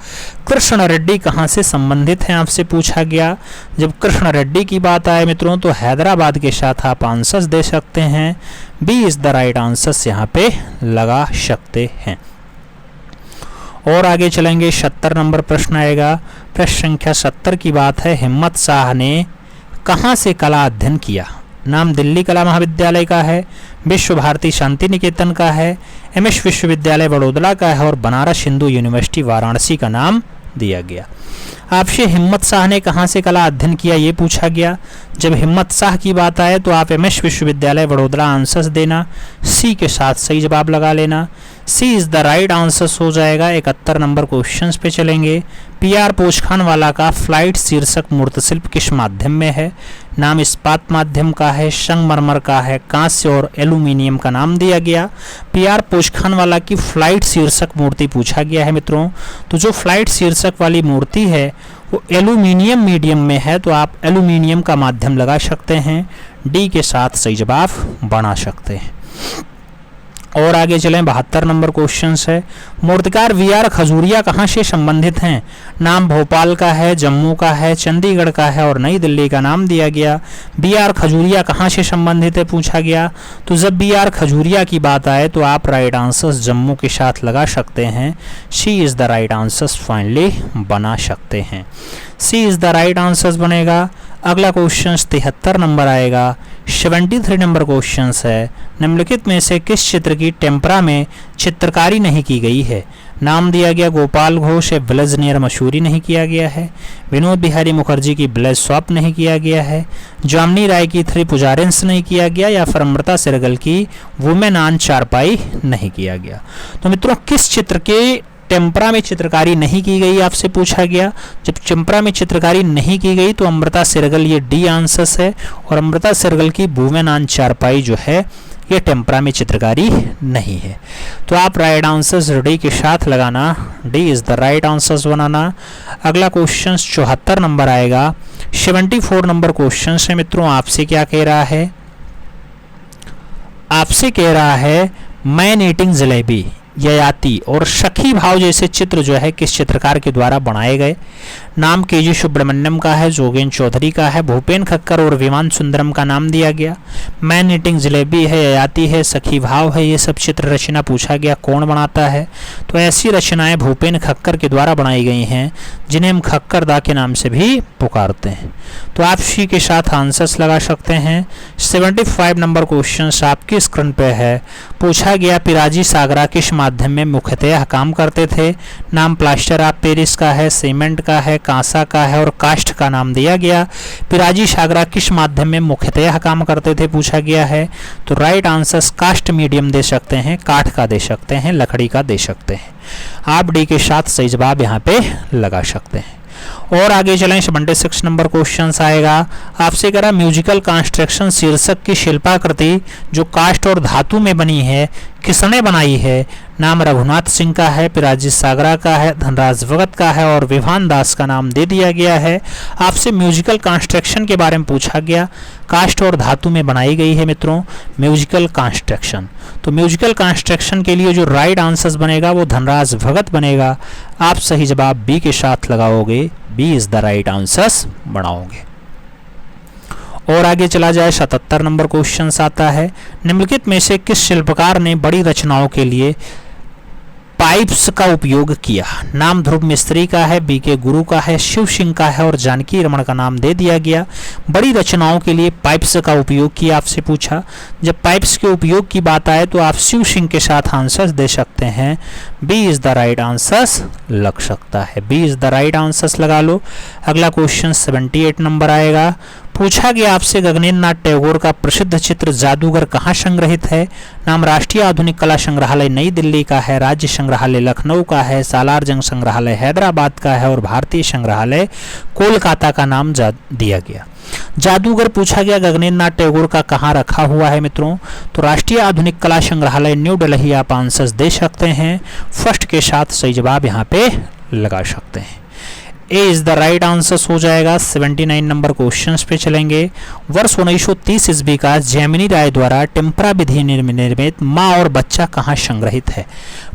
कृष्ण रेड्डी कहाँ से संबंधित हैं आपसे पूछा गया। जब कृष्ण रेड्डी की बात आए मित्रों तो हैदराबाद के साथ आप आंसर्स दे सकते हैं, B is the right answers यहाँ पे लगा सकते हैं। और आगे चलेंगे, 70 नंबर प्रश्न आएगा। प्रश्न संख्या 70 की बात है। हिम्मत शाह ने कहाँ से कला अध्ययन किया? नाम दिल्ली कला महाविद्यालय का है, विश्व भारती शांति निकेतन का है, एमएस विश्वविद्यालय बड़ौदा का है और बनारस हिंदू यूनिवर्सिटी वाराणसी का नाम दिया गया। आपसे हिम्मत शाह ने कहाँ से कला अध्ययन किया ये पूछा गया। जब हिम्मत शाह की बात आए तो आप एमएस विश्वविद्यालय बड़ौदा आंसर्स देना, सी के साथ सही जवाब लगा लेना। सी इज द राइट आंसर्स हो जाएगा। 71 नंबर क्वेश्चंस पे चलेंगे। पीआर पोचखानवाला का फ्लाइट शीर्षक मूर्तिशिल्प किस माध्यम में है? नाम इस्पात माध्यम का है, संगमरमर का है, कांस्य और एल्यूमिनियम का नाम दिया गया। पीआर पोचखानवाला की फ्लाइट शीर्षक मूर्ति पूछा गया है मित्रों। तो जो फ्लाइट शीर्षक वाली मूर्ति है वो एल्यूमिनियम मीडियम में है, तो आप एल्यूमिनियम का माध्यम लगा सकते हैं, डी के साथ सही जवाब बना सकते हैं। और आगे चलें, 72 नंबर क्वेश्चन है। मूर्तिकार वीआर खजूरिया कहाँ से संबंधित हैं? नाम भोपाल का है, जम्मू का है, चंडीगढ़ का है और नई दिल्ली का नाम दिया गया। बीआर खजूरिया कहाँ से संबंधित है पूछा गया। तो जब बीआर खजूरिया की बात आए तो आप राइट आंसर्स जम्मू के साथ लगा सकते हैं, C is the right answers finally बना सकते हैं। C is the right answers बनेगा। अगला क्वेश्चन 73 नंबर आएगा। 73 नंबर क्वेश्चन है। निम्नलिखित में से किस चित्र की टेम्परा में चित्रकारी नहीं की गई है? नाम दिया गया गोपाल घोष है, विलेज नियर मशहूरी नहीं किया गया है, विनोद बिहारी मुखर्जी की विलेज शॉप नहीं किया गया है, जामनी राय की थ्री पुजारेंस नहीं किया गया या फिर अमृता सिरगल की वुमेन ऑन चारपाई नहीं किया गया। तो मित्रों किस चित्र के टेम्परा में चित्रकारी नहीं की गई आपसे पूछा गया। जब टेम्परा में चित्रकारी नहीं की गई तो अमृता सिरगल, ये डी आंसर्स है। और अमृता सिरगल की वुमेन ऑन चारपाई जो है ये टेम्परा में चित्रकारी नहीं है। तो आप राइट आंसर्स डी के साथ लगाना, D is the right answers बनाना। अगला क्वेश्चन 74 नंबर आएगा। 74 नंबर क्वेश्चन है मित्रों। आपसे क्या कह रहा है? आपसे कह रहा है मैन ईटिंग जलेबी, ययाति और सखी भाव जैसे चित्र जो है किस चित्रकार के द्वारा बनाए गए? नाम केजी सुब्रमण्यम का है, जोगेन चौधरी का है, भूपेन खक्कर और विमान सुंदरम का नाम दिया गया। मैन ईटिंग जलेबी है, ययाति है, सखी भाव है, ये सब चित्र रचना पूछा गया कौन बनाता है? तो ऐसी रचनाएं भूपेन खक्कर के द्वारा बनाई गई हैं जिन्हें हम खक्कर दा के नाम से भी पुकारते हैं। तो आप सी के साथ आंसर्स लगा सकते हैं। 75 नंबर क्वेश्चन आपकी स्क्रीन पे है। पूछा गया पिराजी सागरा किस माध्यम में मुख्यतः काम करते थे? नाम प्लास्टर ऑफ पेरिस का है, सीमेंट का है, कांसा का है और काष्ठ का नाम दिया गया। पिराजी सागरा किस माध्यम में मुख्यतः काम करते थे पूछा गया है। तो राइट आंसर्स काष्ठ मीडियम दे सकते हैं, काठ का दे सकते हैं, लकड़ी का दे सकते हैं। आप डी के साथ सही जवाब यहाँ पे लगा सकते हैं। और आगे चलें, 76 नंबर क्वेश्चन आएगा। आपसे कह रहा म्यूजिकल कंस्ट्रक्शन शीर्षक की शिल्पाकृति जो काष्ठ और धातु में बनी है किसने बनाई है? नाम रघुनाथ सिंह का है, पिराजी सागरा का है, धनराज भगत का है और विभान दास का नाम दे दिया गया है। आपसे म्यूजिकल कंस्ट्रक्शन के बारे में पूछा गया, काष्ठ और धातु में बनाई गई है मित्रों म्यूजिकल कंस्ट्रक्शन। तो म्यूजिकल कंस्ट्रक्शन के लिए जो राइट आंसर बनेगा वो धनराज भगत बनेगा। आप सही जवाब बी के साथ लगाओगे, B is the right answer बनाओगे। और आगे चला जाए 77 नंबर क्वेश्चन आता है, निम्नलिखित में से किस शिल्पकार ने बड़ी रचनाओं के लिए पाइप्स का उपयोग किया? नाम ध्रुव मिस्त्री का है, बी के गुरु का है, शिव सिंह का है और जानकी रमन का नाम दे दिया गया। बड़ी रचनाओं के लिए पाइप्स का उपयोग किया आपसे पूछा। जब पाइप्स के उपयोग की बात आए तो आप शिव सिंह के साथ आंसर दे सकते हैं, B is the right answer लग सकता है, B is the right answer लगा लो। अगला क्वेश्चन 78 नंबर आएगा, पूछा गया आपसे गगनेन्द्र नाथ टैगोर का प्रसिद्ध चित्र जादूगर कहाँ संग्रहित है? नाम राष्ट्रीय आधुनिक कला संग्रहालय नई दिल्ली का है, राज्य संग्रहालय लखनऊ का है, सालार जंग संग्रहालय हैदराबाद का है और भारतीय संग्रहालय कोलकाता का नाम दिया गया। जादूगर पूछा गया गगनेन्द्र नाथ टैगोर का कहाँ रखा हुआ है मित्रों? तो राष्ट्रीय आधुनिक कला संग्रहालय न्यू दिल्ली आप आंसर दे सकते हैं, फर्स्ट के साथ सही जवाब यहाँ पे लगा सकते हैं, ए इज द राइट आंसर हो जाएगा। 79 नंबर क्वेश्चन पे चलेंगे। वर्ष 1930 ईस्वी का जैमिनी राय द्वारा टेम्परा विधि निर्मित माँ और बच्चा कहाँ संग्रहित है?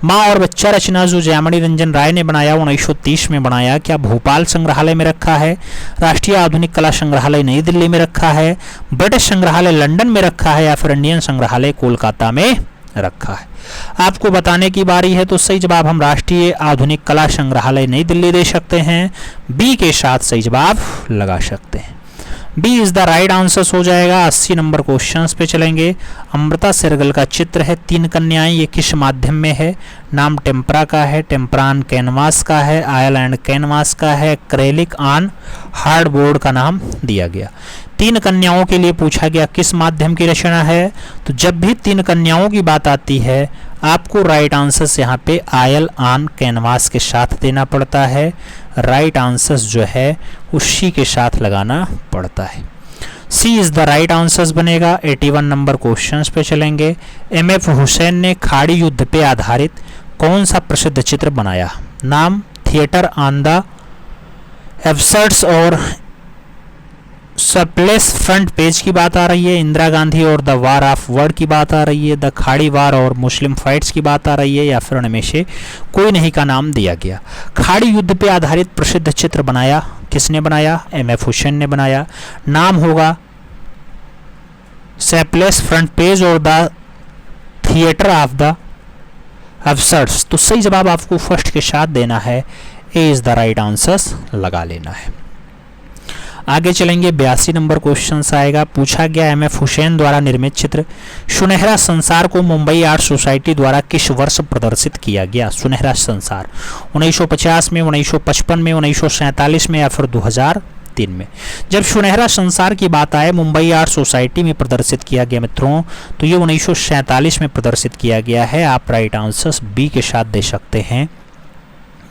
माँ और बच्चा रचना जो जैमिनी रंजन राय ने बनाया 1930 में बनाया, क्या भोपाल संग्रहालय में रखा है, राष्ट्रीय आधुनिक कला संग्रहालय नई दिल्ली में रखा है, ब्रिटिश संग्रहालय लंदन में रखा है या फिर इंडियन संग्रहालय कोलकाता में रखा है? आपको बताने की बारी है, तो सही जवाब हम राष्ट्रीय आधुनिक कला संग्रहालय नई दिल्ली दे सकते हैं, बी के साथ सही जवाब लगा सकते हैं, B is the right answer हो जाएगा। 80 नंबर क्वेश्चंस पे चलेंगे। अमृता शेरगिल का चित्र है तीन कन्याएं, ये किस माध्यम में है? नाम टेम्परा का है, टेम्परान कैनवास का है, आयल एंड कैनवास का है, क्रेलिक ऑन हार्डबोर्ड का नाम दिया गया। तीन कन्याओं के लिए पूछा गया किस माध्यम की रचना है? तो जब भी तीन कन्याओं की बात आती है आपको राइट आंसर यहाँ पे आयल ऑन कैनवास के साथ देना पड़ता है, राइट आंसर जो है उसी के साथ लगाना पड़ता है, सी इज द राइट आंसर बनेगा। 81 नंबर क्वेश्चंस पे चलेंगे। एम.एफ. हुसैन ने खाड़ी युद्ध पे आधारित कौन सा प्रसिद्ध चित्र बनाया? नाम थिएटर ऑन द एब्सर्ड्स और सरप्लस फ्रंट पेज की बात आ रही है, इंदिरा गांधी और द वार ऑफ वर्ड की बात आ रही है, द खाड़ी वार और मुस्लिम फाइट्स की बात आ रही है या फिर उनमें से कोई नहीं का नाम दिया गया। खाड़ी युद्ध पे आधारित प्रसिद्ध चित्र बनाया किसने बनाया? एम.एफ. हुसैन ने बनाया। नाम होगा सरप्लस फ्रंट पेज और द थिएटर ऑफ द एब्सर्ड्स। तो सही जवाब आपको फर्स्ट के साथ देना है, ए इज द राइट आंसर लगा लेना है। आगे चलेंगे। 82 नंबर क्वेश्चन आएगा। पूछा गया एम.एफ. हुसैन द्वारा निर्मित चित्र सुनहरा संसार को मुंबई आर्ट सोसाइटी द्वारा किस वर्ष प्रदर्शित किया गया? सुनहरा संसार 1950 में, 1955 में, 1947 में या फिर 2003 में? जब सुनहरा संसार की बात आए मुंबई आर्ट सोसाइटी में प्रदर्शित किया गया मित्रों, तो ये 1947 में प्रदर्शित किया गया है। आप राइट आंसर बी के साथ दे सकते हैं,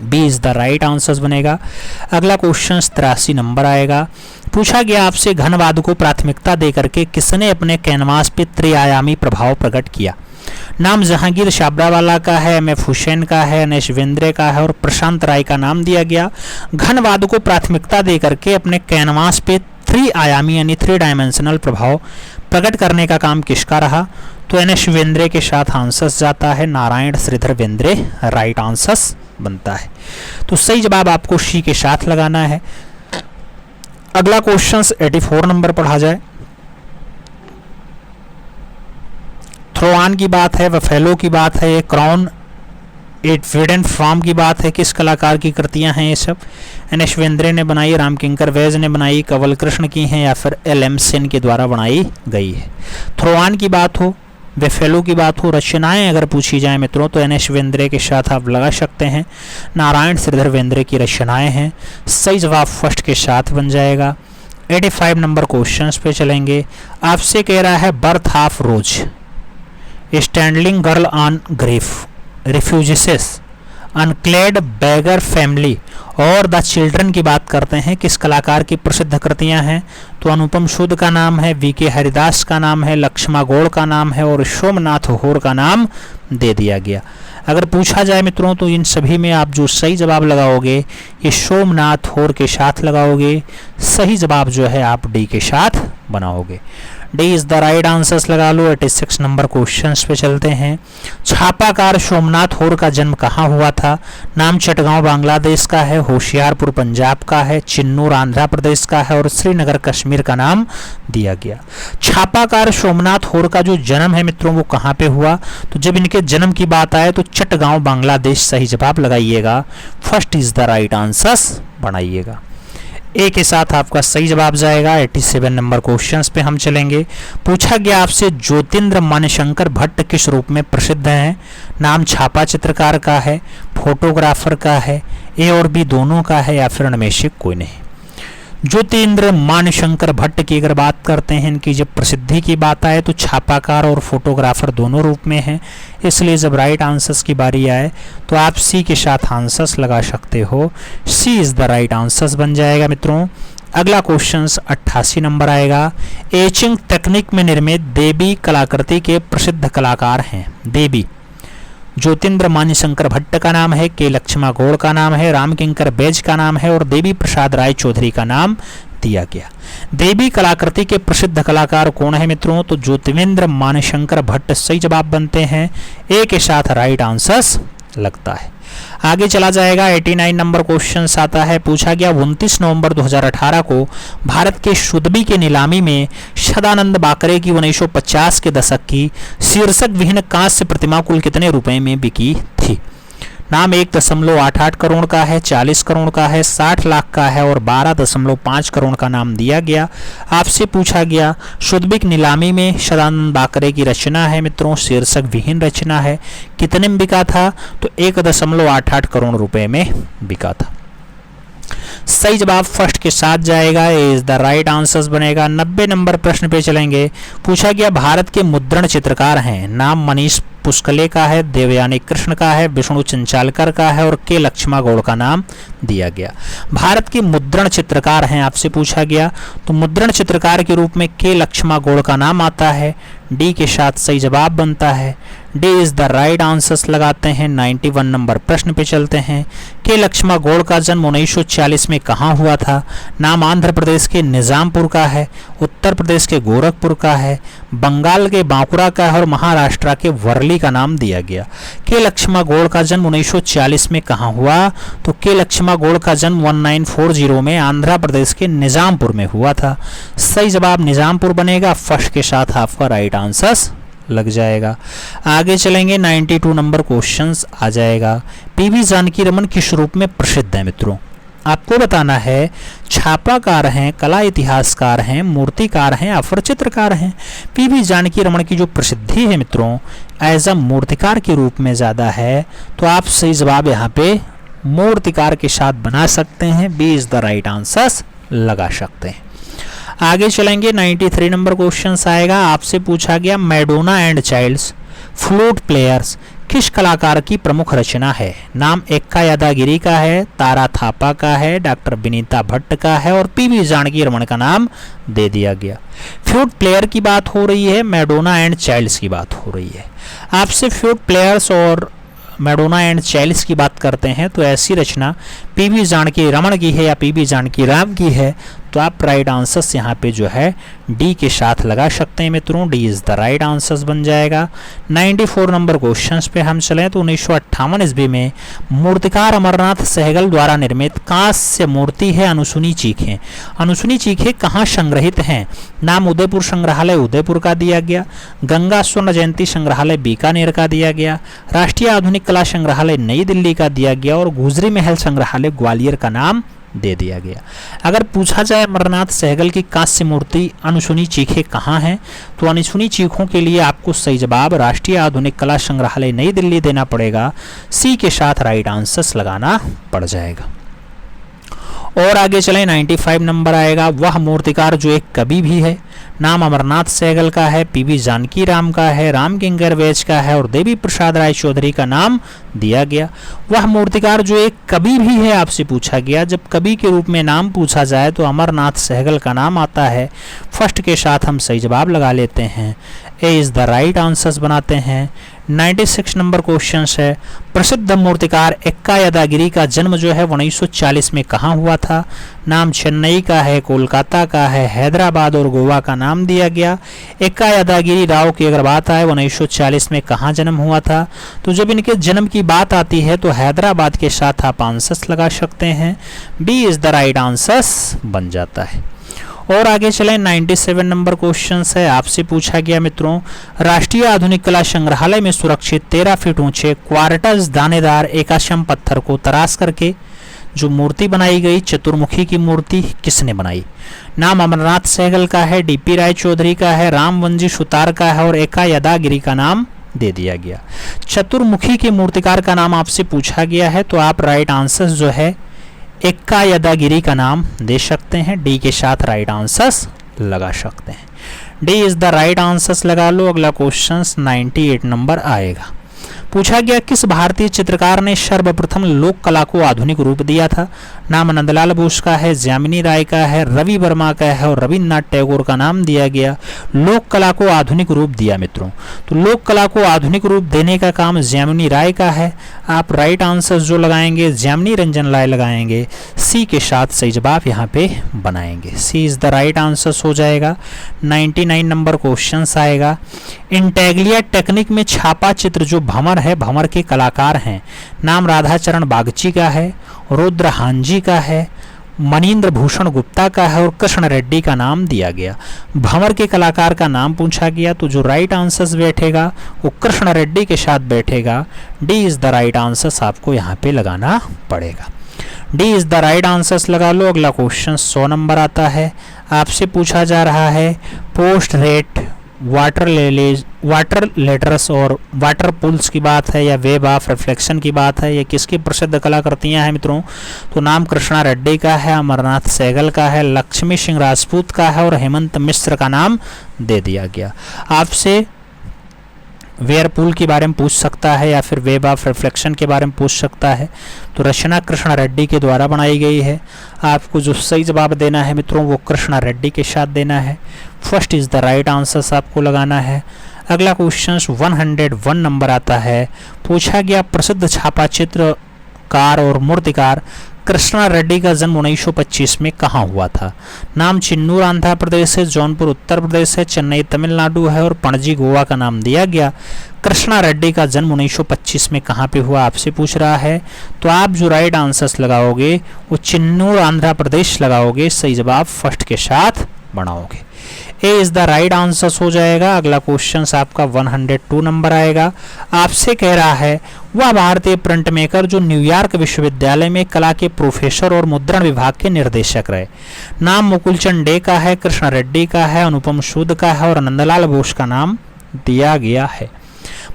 B is the right answer बनेगा। अगला क्वेश्चन 83 नंबर आएगा। पूछा गया आपसे घनवाद को प्राथमिकता देकर के किसने अपने कैनवास पे त्रिआयामी प्रभाव प्रकट किया? नाम जहांगीर छाबरावाला का है, एम.एफ. हुसैन का है, एन.एस. बेंद्रे का है और प्रशांत राय का नाम दिया गया। घनवाद को प्राथमिकता देकर के अपने कैनवास पे त्रिआयामी यानी 3 डायमेंशनल प्रभाव प्रकट करने का काम किसका रहा? तो एन.एस. बेंद्रे के साथ आंसर जाता है, नारायण श्रीधर बेंद्रे राइट आंसर बनता है। तो सही जवाब आपको सी के साथ लगाना है। अगला क्वेश्चन 84 नंबर पढ़ा जाए। थ्रोआन की बात है, बफेलो की बात है, क्राउन एट विडन फ्रॉम की बात है, किस कलाकार की कृतियां हैं ये सब? एन.एस. बेंद्रे ने बनाई, रामकिंकर वैज ने बनाई, कंवल कृष्ण की हैं या फिर एल.एम. सेन के द्वारा बनाई गई है? थ्रोआन की बात हो, बेफेलो की बात हो, रचनाएं अगर पूछी जाए मित्रों तो एन.एस. बेंद्रे के साथ आप लगा सकते हैं, नारायण श्रीधर बेंद्रे की रचनाएं हैं। सही जवाब फर्स्ट के साथ बन जाएगा। 85 नंबर क्वेश्चंस पे चलेंगे। आपसे कह रहा है birth of rose, standing girl on grief, refugees, unclad beggar family और द चिल्ड्रन की बात करते हैं, किस कलाकार की प्रसिद्ध कृतियां हैं, तो अनुपम सूद का नाम है, वीके हरिदास का नाम है, लक्ष्मा गौड़ का नाम है और सोमनाथ होर का नाम दे दिया गया। अगर पूछा जाए मित्रों तो इन सभी में आप जो सही जवाब लगाओगे ये सोमनाथ होर के साथ लगाओगे, सही जवाब जो है आप डी के साथ बनाओगे। D is the right answers लगा लो। 86 नंबर क्वेश्चंस पे चलते हैं। छापाकार सोमनाथ होर का जन्म कहाँ हुआ था? नाम चटगांव बांग्लादेश का है, होशियारपुर पंजाब का है, चिन्नूर आंध्र प्रदेश का है और श्रीनगर कश्मीर का नाम दिया गया। छापाकार सोमनाथ होर का जो जन्म है मित्रों वो कहाँ पे हुआ? तो जब इनके जन्म की बात आए तो चटगांव बांग्लादेश सही जवाब लगाइएगा। First is the right answers बनाइएगा। ए के साथ आपका सही जवाब जाएगा। 87 नंबर क्वेश्चंस पे हम चलेंगे। पूछा गया आपसे ज्योतिन्द्र मानशंकर भट्ट किस रूप में प्रसिद्ध हैं? नाम छापा चित्रकार का है, फोटोग्राफर का है, ए और बी दोनों का है या फिर इनमें से कोई नहीं। ज्योतिन्द्र मानशंकर भट्ट की अगर बात करते हैं, इनकी जब प्रसिद्धि की बात आए तो छापाकार और फोटोग्राफर दोनों रूप में हैं, इसलिए जब राइट आंसर्स की बारी आए तो आप सी के साथ आंसर्स लगा सकते हो। सी इज द राइट आंसर्स बन जाएगा मित्रों। अगला क्वेश्चन 88 नंबर आएगा। एचिंग तकनीक में निर्मित देवी कलाकृति के प्रसिद्ध कलाकार हैं। देवी ज्योतिन्द्र मान्यशंकर भट्ट का नाम है, के लक्ष्मा गौड़ का नाम है, रामकिंकर बैज का नाम है और देवी प्रसाद राय चौधरी का नाम दिया गया। देवी कलाकृति के प्रसिद्ध कलाकार कौन है मित्रों? तो ज्योतिन्द्र मान्यशंकर भट्ट सही जवाब बनते हैं। ए के साथ राइट आंसर्स लगता है। आगे चला जाएगा। 89 नंबर क्वेश्चन आता है। पूछा गया 29 नवंबर 2018 को भारत के सुदबी के नीलामी में सदानंद बाकरे की 1950 के दशक की शीर्षक विहीन कांस्य प्रतिमा कुल कितने रुपए में बिकी थी? नाम 1.88 करोड़ का है, 40 करोड़ का है, 60 लाख का है और 12.5 करोड़ का नाम दिया गया। आपसे पूछा गया सुदबी की नीलामी में सदानंद बाकरे की रचना है मित्रों, शीर्षक विहीन रचना है, कितने में बिका था? तो 1.88 करोड़ रुपए में बिका था। सही जवाब फर्स्ट के साथ जाएगा। इज द राइट आंसर्स बनेगा। 90 नंबर प्रश्न पे चलेंगे। पूछा गया भारत के मुद्रण चित्रकार हैं। नाम मनीष पुष्कले का है, देवयानी कृष्ण का है, विष्णु चंचालकर का है और के लक्ष्मा गौड़ का नाम दिया गया। भारत के मुद्रण चित्रकार हैं आपसे पूछा गया, तो मुद्रण चित्रकार के रूप में के लक्ष्मा गौड़ का नाम आता है। डी के साथ सही जवाब बनता है। D is the right answers लगाते हैं। 91 नंबर प्रश्न पे चलते हैं। के लक्ष्मा गौड़ का जन्म 1940 में कहाँ हुआ था? नाम आंध्र प्रदेश के निजामपुर का है, उत्तर प्रदेश के गोरखपुर का है, बंगाल के बांकुरा का है और महाराष्ट्र के वर्ली का नाम दिया गया। के लक्ष्मा गौड़ का जन्म 1940 में कहाँ हुआ? तो के लक्ष्मा गौड़ का जन्म 1940 में आंध्र प्रदेश के निजामपुर में हुआ था। सही जवाब निजामपुर बनेगा। फर्स्ट के साथ आपका राइट आंसर्स लग जाएगा। आगे चलेंगे। 92 नंबर क्वेश्चंस आ जाएगा। पीवी जानकी रमन किस रूप में प्रसिद्ध है मित्रों? आपको बताना है छापाकार हैं, कला इतिहासकार हैं, मूर्तिकार हैं या फिर चित्रकार हैं। पीवी जानकी रमन की जो प्रसिद्धि है मित्रों एज अ मूर्तिकार के रूप में ज़्यादा है, तो आप सही जवाब यहाँ पे मूर्तिकार के साथ बना सकते हैं। B is the right answers लगा सकते हैं। आगे चलेंगे। 93 नंबर क्वेश्चन आएगा। आपसे पूछा गया Madonna and child's flute players किस कलाकार की प्रमुख रचना है? नाम एक्का यादागिरी का है, तारा थापा का है, डॉक्टर विनीता भट्ट का है और पीवी जानकी रमन का नाम दे दिया गया। फ्लूट प्लेयर की बात हो रही है, मैडोना एंड चाइल्ड्स की बात हो रही है। आपसे फ्लूट प्लेयर्स और मैडोना एंड चाइल्ड्स की बात करते हैं तो ऐसी रचना पीवी जानकी रमन की है या पीवी जानकी राम की है, तो आप राइट आंसर्स यहाँ पे जो है डी के साथ लगा सकते हैं मित्रों। D is the right answers बन जाएगा। 94 नंबर क्वेश्चंस पे हम चलें तो 1958 ईस्वी में मूर्तिकार अमरनाथ सहगल द्वारा निर्मित कांस्य मूर्ति है अनुसुनी चीखें। अनुसुनी चीखें कहाँ संग्रहित हैं? नाम उदयपुर संग्रहालय उदयपुर का दिया गया, गंगा स्वर्ण जयंती संग्रहालय बीकानेर का दिया गया, राष्ट्रीय आधुनिक कला संग्रहालय नई दिल्ली का दिया गया और गुजरी महल संग्रहालय ग्वालियर का नाम दे दिया गया। अगर पूछा जाए अमरनाथ सहगल की कांस्य मूर्ति अनुसुनी चीखें कहाँ हैं, तो अनुसुनी चीखों के लिए आपको सही जवाब राष्ट्रीय आधुनिक कला संग्रहालय नई दिल्ली देना पड़ेगा। सी के साथ राइट आंसर्स लगाना पड़ जाएगा। और आगे चलें, 95 नंबर आएगा, वह मूर्तिकार जो एक कवि भी है। नाम अमरनाथ सहगल का है, पीवी जानकी राम का है, राम किंकर वैज का है और देवी प्रसाद राय चौधरी का नाम दिया गया। वह मूर्तिकार जो एक कवि भी है आपसे पूछा गया। जब कवि के रूप में नाम पूछा जाए तो अमरनाथ सहगल का नाम आता है। फर्स्ट के साथ हम सही जवाब लगा लेते हैं, ए इज द राइट आंसर्स बनाते हैं। 96 नंबर क्वेश्चन है, प्रसिद्ध मूर्तिकार एक्का यादागिरी का जन्म जो है 1940 में कहाँ हुआ था। नाम चेन्नई का है, कोलकाता का है, हैदराबाद और गोवा का नाम दिया गया। एक्का यादागिरी राव की अगर बात आए 1940 में कहाँ जन्म हुआ था, तो जब इनके जन्म की बात आती है तो हैदराबाद के साथ आप आंसर्स लगा सकते हैं। B is the right answers बन जाता है। और आगे चलें, 97 नंबर क्वेश्चन है, आपसे पूछा गया मित्रों, राष्ट्रीय आधुनिक कला संग्रहालय में सुरक्षित 13 फीट ऊंचे क्वार्टज दानेदार एकाशम पत्थर को तराश करके जो मूर्ति बनाई गई, चतुर्मुखी की मूर्ति, किसने बनाई। नाम अमरनाथ सहगल का है, डीपी राय चौधरी का है, रामवंजी सुतार का है और एक्का यादागिरी का नाम दे दिया गया। चतुर्मुखी के मूर्तिकार का नाम आपसे पूछा गया है, तो आप राइट आंसर जो है एक्का यादागिरी का नाम दे सकते हैं। डी के साथ राइट आंसर्स लगा सकते हैं। D is the right answers लगा लो। अगला क्वेश्चन 98 नंबर आएगा। पूछा गया, किस भारतीय चित्रकार ने सर्वप्रथम लोक कला को आधुनिक रूप दिया था। नाम नंदलाल बोस का है, जामिनी राय का है, रवि वर्मा का है और रविन्द्रनाथ टैगोर का नाम दिया गया। लोक कला को आधुनिक रूप दिया मित्रों, तो लोक कला को आधुनिक रूप देने का काम जामिनी राय का है। आप राइट आंसर जो लगाएंगे जामिनी रंजन राय लगाएंगे। सी के साथ सही जवाब यहाँ पे बनाएंगे। सी इज द राइट आंसर हो जाएगा। 99 नंबर क्वेश्चन आएगा, इंटेग्लिया टेक्निक में छापा चित्र जो भंवर है, भंवर के कलाकार हैं। नाम राधाचरण बागची का है, रुद्र हांजी का है, मनीन्द्र भूषण गुप्ता का है और कृष्ण रेड्डी का नाम दिया गया। भंवर के कलाकार का नाम पूछा गया, तो जो राइट आंसर्स बैठेगा वो कृष्ण रेड्डी के साथ बैठेगा। D is the right answers आपको यहाँ पे लगाना पड़ेगा। D is the right answers लगा लो। अगला क्वेश्चन 100 नंबर आता है। आपसे पूछा जा रहा है, पोस्ट रेट वाटर लेटर्स और वाटर पुल्स की बात है या वेब ऑफ रिफ्लेक्शन की बात है, या किसकी प्रसिद्ध कलाकृतियां हैं मित्रों। तो नाम कृष्णा रेड्डी का है, अमरनाथ सहगल का है, लक्ष्मी सिंह राजपूत का है और हेमंत मिश्र का नाम दे दिया गया। आपसे वेयरपूल के बारे में पूछ सकता है या फिर वेब ऑफ रिफ्लेक्शन के बारे में पूछ सकता है, तो रचना कृष्णा रेड्डी के द्वारा बनाई गई है। आपको जो सही जवाब देना है मित्रों वो कृष्णा रेड्डी के साथ देना है। First is the right answers आपको लगाना है। अगला क्वेश्चन 101 नंबर आता है। पूछा गया, प्रसिद्ध छापा चित्रकार और मूर्तिकार कृष्णा रेड्डी का जन्म 1925 में कहाँ हुआ था। नाम चिन्नूर आंध्र प्रदेश है, जौनपुर उत्तर प्रदेश है, चेन्नई तमिलनाडु है और पणजी गोवा का नाम दिया गया। कृष्णा रेड्डी का जन्म 1925 में कहाँ पे हुआ आपसे पूछ रहा है, तो आप जो राइट आंसर्स लगाओगे वो चिन्नूर आंध्र प्रदेश लगाओगे। सही जवाब फर्स्ट के साथ बनाओगे। ए इज द राइट आंसर हो जाएगा। अगला क्वेश्चन आपका 102 नंबर आएगा। आपसे कह रहा है, वह भारतीय प्रिंट मेकर जो न्यूयॉर्क विश्वविद्यालय में कला के प्रोफेसर और मुद्रण विभाग के निर्देशक रहे। नाम मुकुलचंद डे का है, कृष्ण रेड्डी का है, अनुपम सूद का है और नंदलाल बोस का नाम दिया गया है।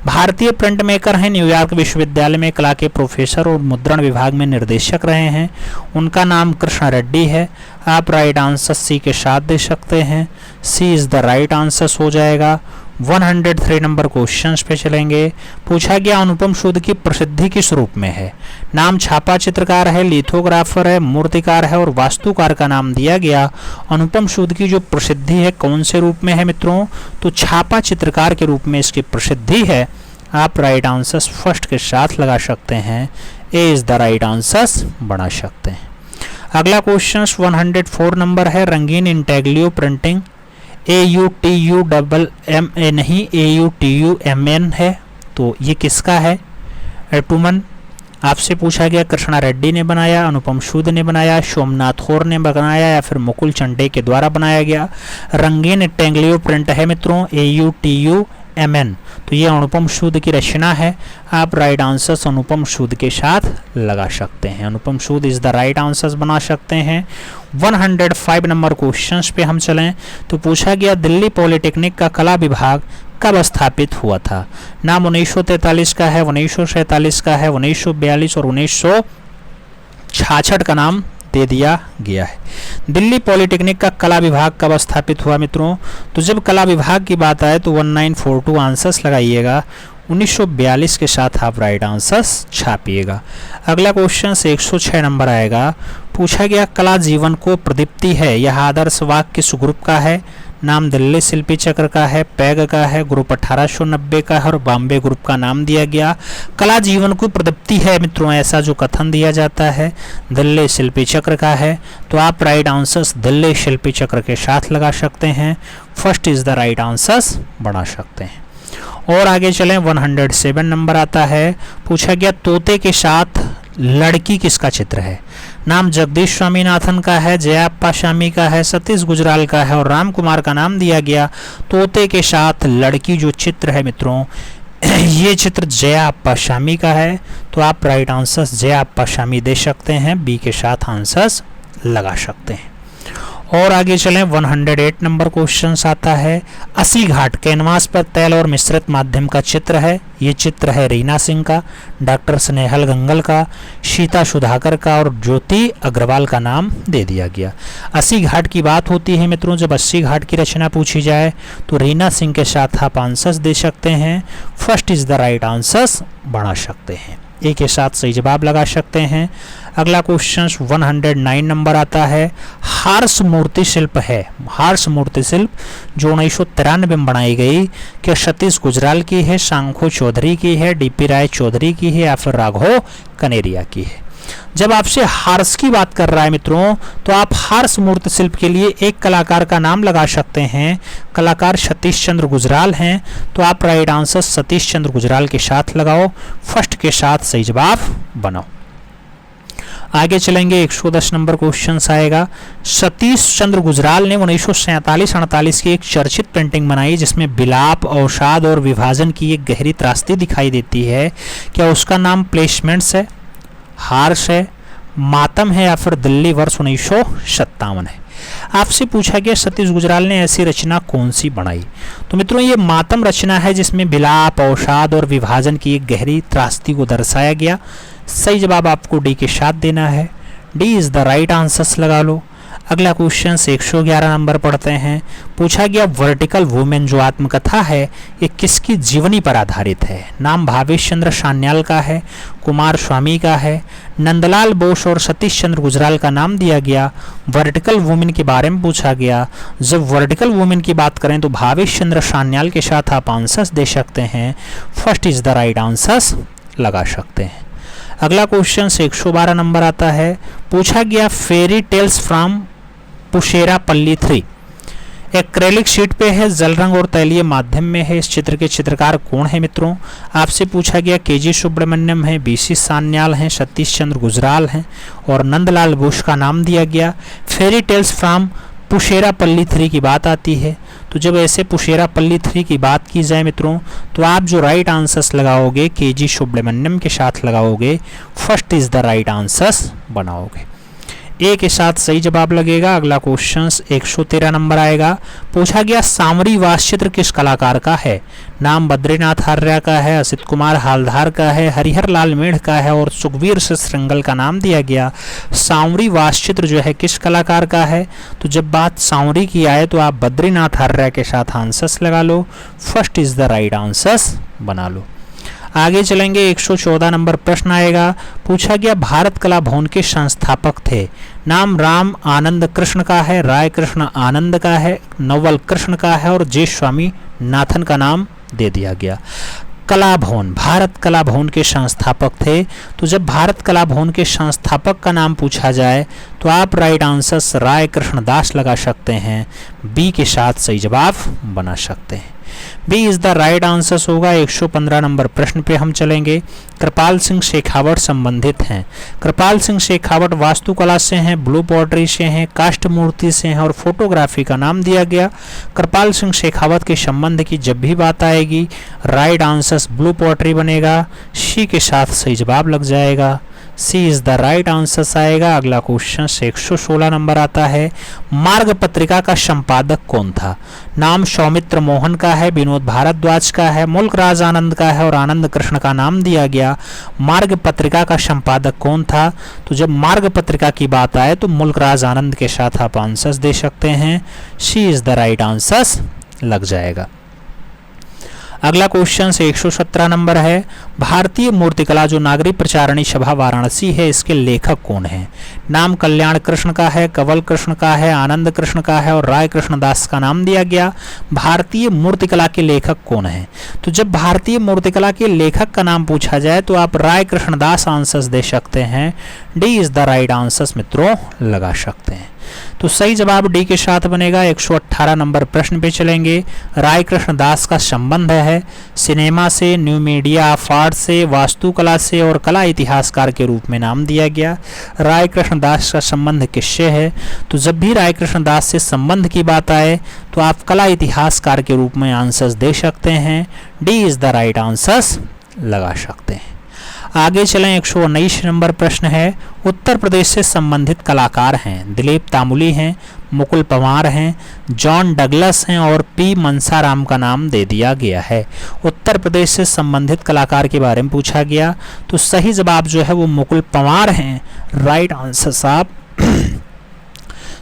भारतीय प्रिंट मेकर हैं, न्यूयॉर्क विश्वविद्यालय में कला के प्रोफेसर और मुद्रण विभाग में निर्देशक रहे हैं। उनका नाम कृष्ण रेड्डी है। आप राइट आंसर सी के साथ दे सकते हैं। C is the right answer हो जाएगा। 103 नंबर क्वेश्चन पे चलेंगे। पूछा गया, अनुपम सूद की प्रसिद्धि किस रूप में है। नाम छापा चित्रकार है, लिथोग्राफर है, मूर्तिकार है और वास्तुकार का नाम दिया गया। अनुपम सूद की जो प्रसिद्धि है कौन से रूप में है मित्रों, तो छापा चित्रकार के रूप में इसकी प्रसिद्धि है। आप राइट आंसर्स फर्स्ट के साथ लगा सकते हैं। ए इज द राइट आंसर्स बना सकते हैं। अगला क्वेश्चन 104 नंबर है। रंगीन इंटेग्लियो प्रिंटिंग, AUTUMMA नहीं AUTUMN है, तो ये किसका है। एटुमन आपसे पूछा गया, कृष्णा रेड्डी ने बनाया, अनुपम सूद ने बनाया, सोमनाथ खोर ने बनाया या फिर मुकुल चंडे के द्वारा बनाया गया। रंगीन इंटेग्लियो प्रिंट है मित्रों AUTUMN, तो ये अनुपम सूद की रचना है। आप राइट आंसर्स अनुपम सूद के साथ लगा सकते हैं। अनुपम सूद इज द राइट आंसर्स बना सकते हैं। 105 नंबर क्वेश्चंस पे हम चलें तो पूछा गया, दिल्ली पॉलिटेक्निक का कला विभाग कब स्थापित हुआ था। नाम 1943 का है, 1947 का है, 1942 और 1966 का नाम दे दिया गया है। दिल्ली पॉलिटेक्निक का कला विभाग कब स्थापित हुआ मित्रों? तो जब कला विभाग की बात आए तो 1942 आंसर्स लगाइएगा, 1942 के साथ आप राइट आंसर्स छापिएगा। अगला क्वेश्चन 106 नंबर आएगा। पूछा गया कला जीवन को प्रदीप्ति है, यह आदर्श वाक्य किस ग्रुप का है? नाम दिल्ली शिल्पी चक्र का है, पैग का है, ग्रुप 1890 का है और बॉम्बे ग्रुप का नाम दिया गया। कला जीवन को प्रदीप्ति है मित्रों, ऐसा जो कथन दिया जाता है दिल्ली शिल्पी चक्र का है, तो आप राइट आंसर्स दिल्ली शिल्पी चक्र के साथ लगा सकते हैं। First is the right answers बना सकते हैं। और आगे चलें 107 नंबर आता है। पूछा गया तोते के साथ लड़की किसका चित्र है? नाम जगदीश स्वामीनाथन का है, जयाप्पा शामी का है, सतीश गुजराल का है और राम कुमार का नाम दिया गया। तोते के साथ लड़की जो चित्र है मित्रों, ये चित्र जयाप्पा शामी का है, तो आप राइट आंसर्स जयाप्पा शामी दे सकते हैं, बी के साथ आंसर्स लगा सकते हैं। और आगे चलें 108 नंबर क्वेश्चन आता है। 80 घाट कैनवास पर तैल और मिश्रित माध्यम का चित्र है। ये चित्र है रीना सिंह का, डॉक्टर स्नेहल गंगल का, सीता सुधाकर का और ज्योति अग्रवाल का नाम दे दिया गया। 80 घाट की बात होती है मित्रों, जब 80 घाट की रचना पूछी जाए तो रीना सिंह के साथ आप आंसर्स दे सकते हैं। First is the right answers बना सकते हैं, ए के साथ सही जवाब लगा सकते हैं। अगला क्वेश्चन 109 नंबर आता है। हार्स मूर्ति शिल्प है, हार्स मूर्ति शिल्प जो 1993 में बनाई गई, क्या सतीश गुजराल की है, सांखो चौधरी की है, डीपी राय चौधरी की है या फिर राघव कनेरिया की है? जब आपसे हार्स की बात कर रहा है मित्रों, तो आप हार्स मूर्ति शिल्प के लिए एक कलाकार का नाम लगा सकते हैं। कलाकार सतीश चंद्र गुजराल हैं, तो आप राइट आंसर सतीश चंद्र गुजराल के साथ लगाओ, फर्स्ट के साथ सही जवाब बनाओ। आगे चलेंगे 110 नंबर क्वेश्चन आएगा। सतीश चंद्र गुजराल ने 1947-48 की एक चर्चित पेंटिंग बनाई जिसमें विलाप, अवसाद और विभाजन की एक गहरी त्रासदी दिखाई देती है। क्या उसका नाम प्लेसमेंट्स है, हार्स है, मातम है या फिर दिल्ली वर्ष 1957 है? आपसे पूछा गया सतीश गुजराल ने ऐसी रचना कौन सी बनाई? तो मित्रों ये मातम रचना है जिसमें विलाप, अवसाद और विभाजन की एक गहरी त्रासदी को दर्शाया गया। सही जवाब आपको डी के साथ देना है, D is the right answers लगा लो। अगला क्वेश्चन 111 नंबर पढ़ते हैं। पूछा गया वर्टिकल वुमेन जो आत्मकथा है ये किसकी जीवनी पर आधारित है? नाम भावेश चंद्र सान्याल का है, कुमार स्वामी का है, नंदलाल बोस और सतीश चंद्र गुजराल का नाम दिया गया। वर्टिकल वुमेन के बारे में पूछा गया। जब वर्टिकल वुमेन की बात करें तो भावेश चंद्र सान्याल के साथ आप आंसर्स दे सकते हैं, first is the right answers लगा सकते हैं। अगला क्वेश्चन 112 नंबर आता है। पूछा गया फेरी टेल्स फ्रॉम पुशेरा पल्ली 3 एक्रेलिक शीट पे है, जल रंग और तैलीय माध्यम में है। इस चित्र के चित्रकार कौन है मित्रों? आपसे पूछा गया केजी सुब्रमण्यम है, बीसी सान्याल हैं, सतीश चंद्र गुजराल हैं और नंदलाल बोस का नाम दिया गया। फेरी टेल्स फ्रॉम पुशेरा पल्ली 3 की बात आती है, तो जब ऐसे पुशेरा पल्ली 3 की बात की जाए मित्रों, तो आप जो राइट आंसर्स लगाओगे केजी सुब्रमण्यम के साथ लगाओगे, first is the right answers बनाओगे, ए के साथ सही जवाब लगेगा। अगला क्वेश्चन 113 नंबर आएगा। पूछा गया सांवरी वासचित्र किस कलाकार का है? नाम बद्रीनाथ आर्या का है, असित कुमार हालधार का है, हरिहर लाल मेढ़ का है और सुखबीर से श्रृंगल का नाम दिया गया। सांवरी वासचित्र जो है किस कलाकार का है? तो जब बात सांवरी की आए तो आप बद्रीनाथ आर्या के साथ आंसर्स लगा लो, first is the right answers बना लो। आगे चलेंगे 114 नंबर प्रश्न आएगा। पूछा गया भारत कला भवन के संस्थापक थे। नाम राम आनंद कृष्ण का है, राय कृष्ण आनंद का है, नवल कृष्ण का है और जे स्वामी नाथन का नाम दे दिया गया। कला भवन, भारत कला भवन के संस्थापक थे, तो जब भारत कला भवन के संस्थापक का नाम पूछा जाए तो आप राइट आंसर्स राय कृष्ण दास लगा सकते हैं, बी के साथ सही जवाब बना सकते हैं। B is the right answers होगा। 115 नंबर प्रश्न पे हम चलेंगे। कृपाल सिंह शेखावत संबंधित हैं। कृपाल सिंह शेखावत वास्तुकला से हैं, ब्लू पॉटरी से हैं, काष्ठ मूर्ति से हैं और फोटोग्राफी का नाम दिया गया। कृपाल सिंह शेखावत के संबंध की जब भी बात आएगी राइट आंसर्स ब्लू पॉटरी बनेगा, सी के साथ सही जवाब लग जाएगा। सी इज द राइट आंसर आएगा। अगला क्वेश्चन 116 नंबर आता है, मार्ग पत्रिका का संपादक कौन था? नाम सौमित्र मोहन का है, विनोद भारद्वाज का है, मुल्क राज आनंद का है और आनंद कृष्ण का नाम दिया गया। मार्ग पत्रिका का संपादक कौन था? तो जब मार्ग पत्रिका की बात आए तो मुल्क राज आनंद के साथ आप आंसर्स दे सकते हैं। C is the right answer लग जाएगा। अगला क्वेश्चन 117 नंबर है, भारतीय मूर्तिकला जो नागरिक प्रचारणी सभा वाराणसी है, इसके लेखक कौन है? नाम कल्याण कृष्ण का है, कंवल कृष्ण का है, आनंद कृष्ण का है और राय कृष्ण दास का नाम दिया गया। भारतीय मूर्तिकला के लेखक कौन है? तो जब भारतीय मूर्तिकला के लेखक का नाम पूछा जाए तो आप राय कृष्ण दास आंसर्स दे सकते हैं। D is the right answers मित्रों लगा सकते हैं। तो सही जवाब डी के साथ बनेगा। 118 नंबर प्रश्न पे चलेंगे। राय कृष्ण दास का संबंध है सिनेमा से, न्यू मीडिया ऑफ आर्ट से, वास्तुकला से और कला इतिहासकार के रूप में नाम दिया गया। राय कृष्ण दास का संबंध किससे है? तो जब भी राय कृष्ण दास से संबंध की बात आए तो आप कला इतिहासकार के रूप में आंसर्स दे सकते हैं। D is the right answers लगा सकते हैं। आगे चलें। 119 नंबर प्रश्न है, उत्तर प्रदेश से संबंधित कलाकार हैं। दिलीप तामुली हैं, मुकुल पंवार हैं, जॉन डगलस हैं और पी मनसाराम का नाम दे दिया गया है। उत्तर प्रदेश से संबंधित कलाकार के बारे में पूछा गया तो सही जवाब जो है वो मुकुल पंवार हैं। राइट आंसर साहब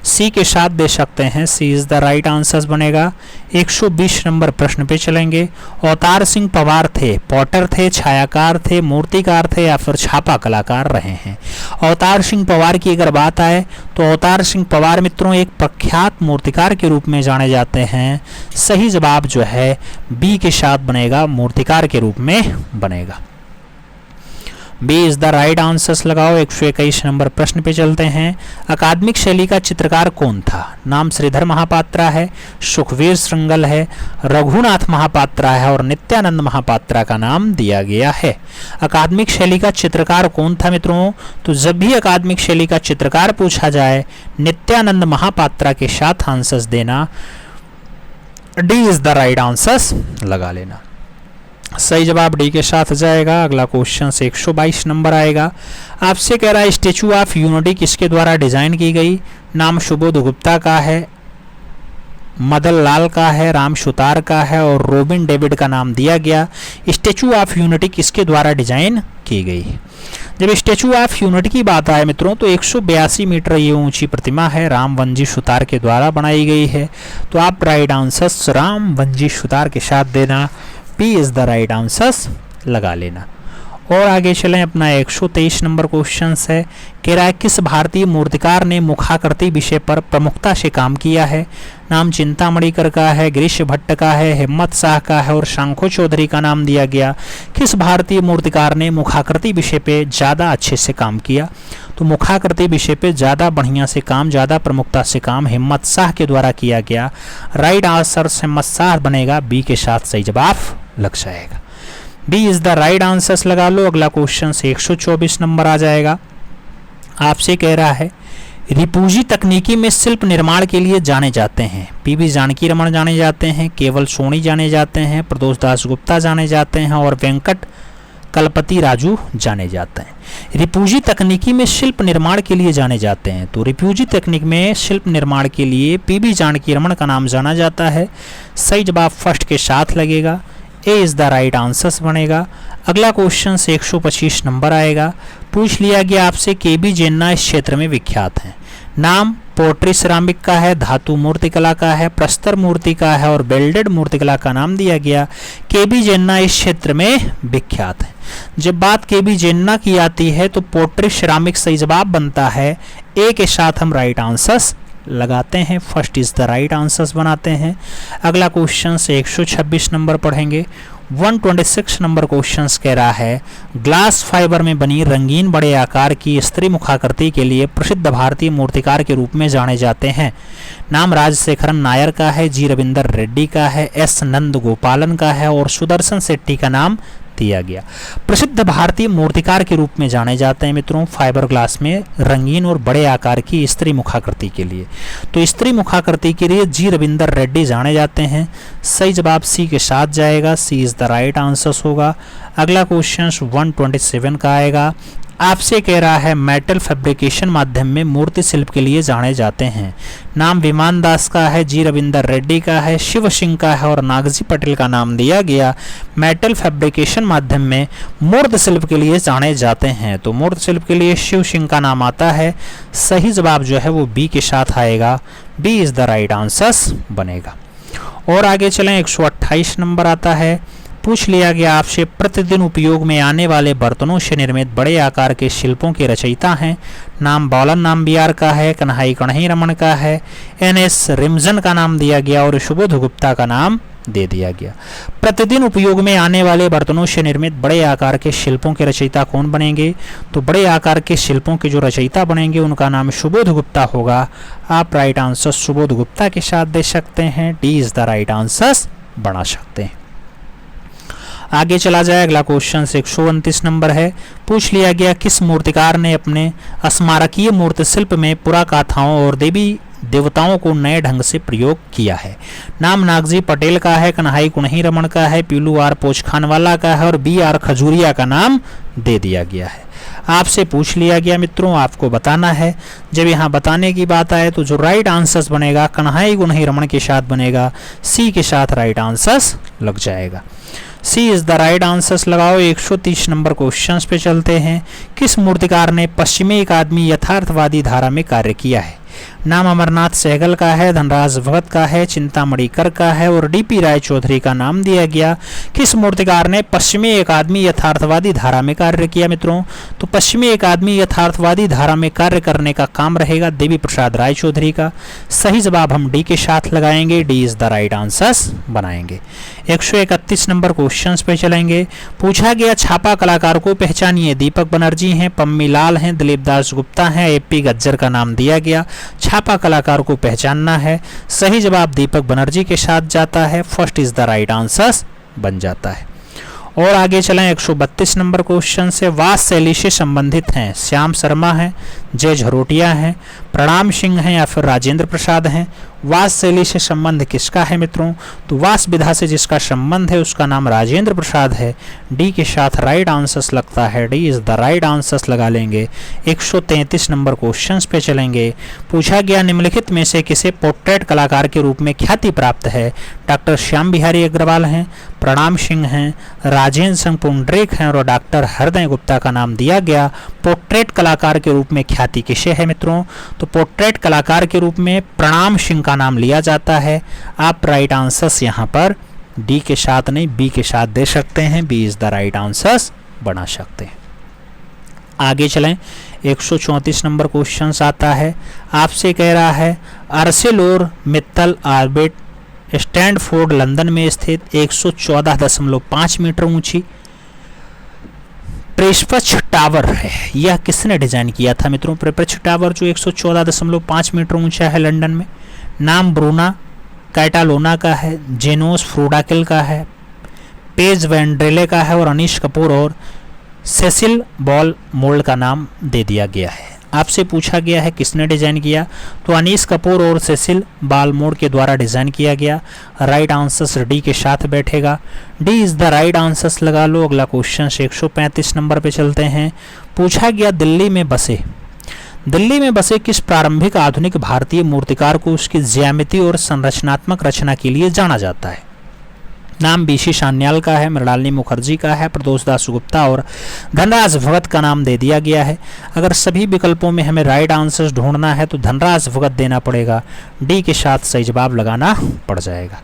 सी के साथ दे सकते हैं। C is the right answer बनेगा। 120 नंबर प्रश्न पे चलेंगे। अवतार सिंह पवार थे, पॉटर थे, छायाकार थे, मूर्तिकार थे या फिर छापा कलाकार रहे हैं? अवतार सिंह पवार की अगर बात आए तो अवतार सिंह पवार मित्रों एक प्रख्यात मूर्तिकार के रूप में जाने जाते हैं। सही जवाब जो है बी के साथ बनेगा, मूर्तिकार के रूप में बनेगा। B is the right answers लगाओ। 121 नंबर प्रश्न पे चलते हैं। अकादमिक शैली का चित्रकार कौन था? नाम श्रीधर महापात्रा है, सुखवीर श्रृंगल है, रघुनाथ महापात्रा है और नित्यानंद महापात्रा का नाम दिया गया है। अकादमिक शैली का चित्रकार कौन था मित्रों? तो जब भी अकादमिक शैली का चित्रकार पूछा जाए नित्यानंद महापात्रा के साथ आंसर्स देना। D is the right answers लगा लेना। सही जवाब डी के साथ जाएगा। अगला क्वेश्चन से 122 नंबर आएगा। आपसे कह रहा है स्टेचू ऑफ यूनिटी किसके द्वारा डिजाइन की गई? नाम सुबोध गुप्ता का है, मदन लाल का है, राम सुतार का है और रोबिन डेविड का नाम दिया गया। स्टेचू ऑफ यूनिटी किसके द्वारा डिजाइन की गई? जब स्टेचू ऑफ यूनिटी की बात आए मित्रों तो 182 मीटर ये ऊंची प्रतिमा है, राम वंजी सुतार के द्वारा बनाई गई है। तो आप राइट आंसर्स राम वंजी सुतार के साथ देना। P is the right answers लगा लेना। और आगे चलें। अपना 123 नंबर क्वेश्चन है, कह रहा है किस भारतीय मूर्तिकार ने मुखाकृति विषय पर प्रमुखता से काम किया है? नाम चिंतामणिकर का है, गिरीश भट्ट का है, हिम्मत शाह का है और शंखो चौधरी का नाम दिया गया। किस भारतीय मूर्तिकार ने मुखाकृति विषय पे ज़्यादा अच्छे से काम किया? तो मुखाकृति विषय पे ज़्यादा बढ़िया से काम, ज़्यादा प्रमुखता से काम हिम्मत शाह के द्वारा किया गया। राइट आंसर हिम्मत शाह बनेगा। बी के साथ सही जवाब लग जाएगा। B is the right answers लगा लो। अगला क्वेश्चन से 124 नंबर आ जाएगा। आपसे कह रहा है रिपुजी तकनीकी में शिल्प निर्माण के लिए जाने जाते हैं। पीवी जानकी रमन जाने जाते हैं, केवल सोनी जाने जाते हैं, प्रदोष दास गुप्ता जाने जाते हैं और वेंकट कलपति राजू जाने जाते हैं। रिपुजी तकनीकी में शिल्प निर्माण के लिए जाने जाते हैं तो रिपुजी तकनीक में शिल्प निर्माण के लिए पीवी जानकी रमन का नाम जाना जाता है। सही जवाब फर्स्ट के साथ लगेगा। ए इज द राइट आंसर्स बनेगा। अगला क्वेश्चन से 125 नंबर आएगा। पूछ लिया गया आपसे केबी जेन्ना इस क्षेत्र में विख्यात हैं। नाम पोट्री सिरामिक का है, धातु मूर्तिकला का है, प्रस्तर मूर्ति का है और बेल्डेड मूर्तिकला का नाम दिया गया। केबी जेन्ना इस क्षेत्र में विख्यात है। जब बात केबी जेन्ना की आती है तो पोट्री सिरामिक सही जवाब बनता है। ए के साथ हम राइट आंसर्स लगाते हैं। First is the right answers बनाते हैं। अगला क्वेश्चन से 126 नंबर पढ़ेंगे। 126 नंबर क्वेश्चन कह रहा है ग्लास फाइबर में बनी रंगीन बड़े आकार की स्त्री मुखाकृति के लिए प्रसिद्ध भारतीय मूर्तिकार के रूप में जाने जाते हैं। नाम राजशेखरन नायर का है, जी रविंदर रेड्डी का है, एस नंद गोपालन का है और सुदर्शन शेट्टी का नाम दिया गया। प्रसिद्ध भारतीय मूर्तिकार के रूप में जाने जाते हैं मित्रों फाइबर ग्लास में रंगीन और बड़े आकार की स्त्री मुखाकृति के लिए। तो स्त्री मुखाकृति के लिए जी रविंदर रेड्डी जाने जाते हैं। सही जवाब सी के साथ जाएगा। सी इज द राइट आंसर होगा। अगला क्वेश्चन 127 का आएगा। आपसे कह रहा है मेटल फैब्रिकेशन माध्यम में मूर्ति शिल्प के लिए जाने जाते हैं। नाम विमान दास का है, जी रविंदर रेड्डी का है, शिव सिंह का है और नागजी पटेल का नाम दिया गया। मेटल फैब्रिकेशन माध्यम में मूर्ति शिल्प के लिए जाने जाते हैं, तो मूर्ति शिल्प के लिए शिव सिंह का नाम आता है। सही जवाब जो है वो बी के साथ आएगा, B is the right answer बनेगा। और आगे चलें, 128 नंबर आता है। पूछ लिया गया आपसे, प्रतिदिन उपयोग में आने वाले बर्तनों से निर्मित बड़े आकार के शिल्पों के रचयिता हैं। नाम बौलन नाम बिहार का है, कन्हाई कन्हई रमन का है, एन.एस. रिमजन का नाम दिया गया और सुबोध गुप्ता का नाम दे दिया गया। प्रतिदिन उपयोग में आने वाले बर्तनों से निर्मित बड़े आकार के शिल्पों के रचयिता कौन बनेंगे? तो बड़े आकार के शिल्पों के जो रचयिता बनेंगे उनका नाम सुबोध गुप्ता होगा। आप राइट आंसर सुबोध गुप्ता के साथ दे सकते हैं, D is the right answer बना सकते हैं। आगे चला जाए, अगला क्वेश्चन 129 नंबर है। पूछ लिया गया, किस मूर्तिकार ने अपने स्मारकीय मूर्ति शिल्प में पुराकथाओं और देवी देवताओं को नए ढंग से प्रयोग किया है? नाम नागजी पटेल का है, कन्हाई कुन्हई रमन का है, पीलू आर पोचखानवाला का है और बी आर खजूरिया का नाम दे दिया गया है। आपसे पूछ लिया गया मित्रों, आपको बताना है। जब यहाँ बताने की बात आए तो जो राइट आंसर बनेगा कन्हाई कुन्हई रमन के साथ बनेगा, सी के साथ राइट आंसर लग जाएगा। सी इज द राइट आंसर्स लगाओ। 130 नंबर क्वेश्चंस पे चलते हैं। किस मूर्तिकार ने पश्चिमी एक आदमी यथार्थवादी धारा में कार्य किया है? नाम अमरनाथ सहगल का है, धनराज भगत का है, चिंतामणि कर का है और डीपी राय चौधरी का नाम दिया गया। किस मूर्तिकार ने पश्चिमी एक आदमी यथार्थवादी धारा में कार्य किया मित्रों? तो पश्चिमी एक आदमी यथार्थवादी धारा में कार्य करने का काम रहेगा देवी प्रसाद राय चौधरी का। सही जवाब हम डी के साथ लगाएंगे, D is the right answer बनाएंगे। 131 नंबर क्वेश्चन पे चलेंगे। पूछा गया, छापा कलाकार को पहचानिए। दीपक बनर्जी हैं, पम्मी लाल हैं, दिलीप दास गुप्ता हैं, एपी गज्जर का नाम दिया गया। छापा कलाकार को पहचानना है, सही जवाब दीपक बनर्जी के साथ जाता है, first is the right answer बन जाता है। और आगे चलें, 132 नंबर क्वेश्चन से। वास शैली से संबंधित हैं, श्याम शर्मा हैं, जय झरोटिया हैं, प्रणाम सिंह हैं या फिर राजेंद्र प्रसाद हैं। वास शैली से संबंध किसका है मित्रों? तो वास विधा से जिसका संबंध है उसका नाम राजेंद्र प्रसाद है। डी के साथ राइट आंसर्स लगता है, D is the right answers लगा लेंगे। 133 नंबर क्वेश्चंस पे चलेंगे। पूछा गया, निम्नलिखित में से किसे पोर्ट्रेट कलाकार के रूप में ख्याति प्राप्त है? डॉक्टर श्याम बिहारी अग्रवाल हैं, प्रणाम सिंह हैं, राजेंद्र सिंह पुंडरीक हैं और डॉक्टर हृदय गुप्ता का नाम दिया गया। पोर्ट्रेट कलाकार के रूप में ख्याति किसे है मित्रों? तो पोर्ट्रेट कलाकार के रूप में प्रणाम सिंह का नाम लिया जाता है। आप राइट आंसर्स यहाँ पर डी के साथ नहीं बी के साथ दे सकते हैं, B is the right answers बना सकते हैं। आगे चलें, 134 नंबर क्वेश्चन आता है। आपसे कह रहा है, आर्सेलोर मित्तल ऑर्बिट स्टैंडफोर्ड लंदन में स्थित 114.5 मीटर ऊंची प्रेसपक्ष टावर है, यह किसने डिजाइन किया था मित्रों? प्रेसपक्ष टावर जो 114.5 मीटर ऊंचा है लंदन में। नाम ब्रूना कैटालोना का है, जेनोस फ्रोडाकिल का है, पेज वेंड्रेले का है और अनीश कपूर और सेसिल बॉल मोल्ड का नाम दे दिया गया है। आपसे पूछा गया है किसने डिजाइन किया? तो अनीश कपूर और सेसिल बालमोड के द्वारा डिजाइन किया गया। राइट आंसर डी के साथ बैठेगा, D is the right answer लगा लो। अगला क्वेश्चन 135 नंबर पे चलते हैं। पूछा गया, दिल्ली में बसे किस प्रारंभिक आधुनिक भारतीय मूर्तिकार को उसकी ज्यामिति और संरचनात्मक रचना के लिए जाना जाता है? नाम बीसी सान्याल का है, मृणालिनी मुखर्जी का है, प्रदोष दास गुप्ता और धनराज भगत का नाम दे दिया गया है। अगर सभी विकल्पों में हमें राइट आंसर ढूंढना है तो धनराज भगत देना पड़ेगा, डी के साथ सही जवाब लगाना पड़ जाएगा।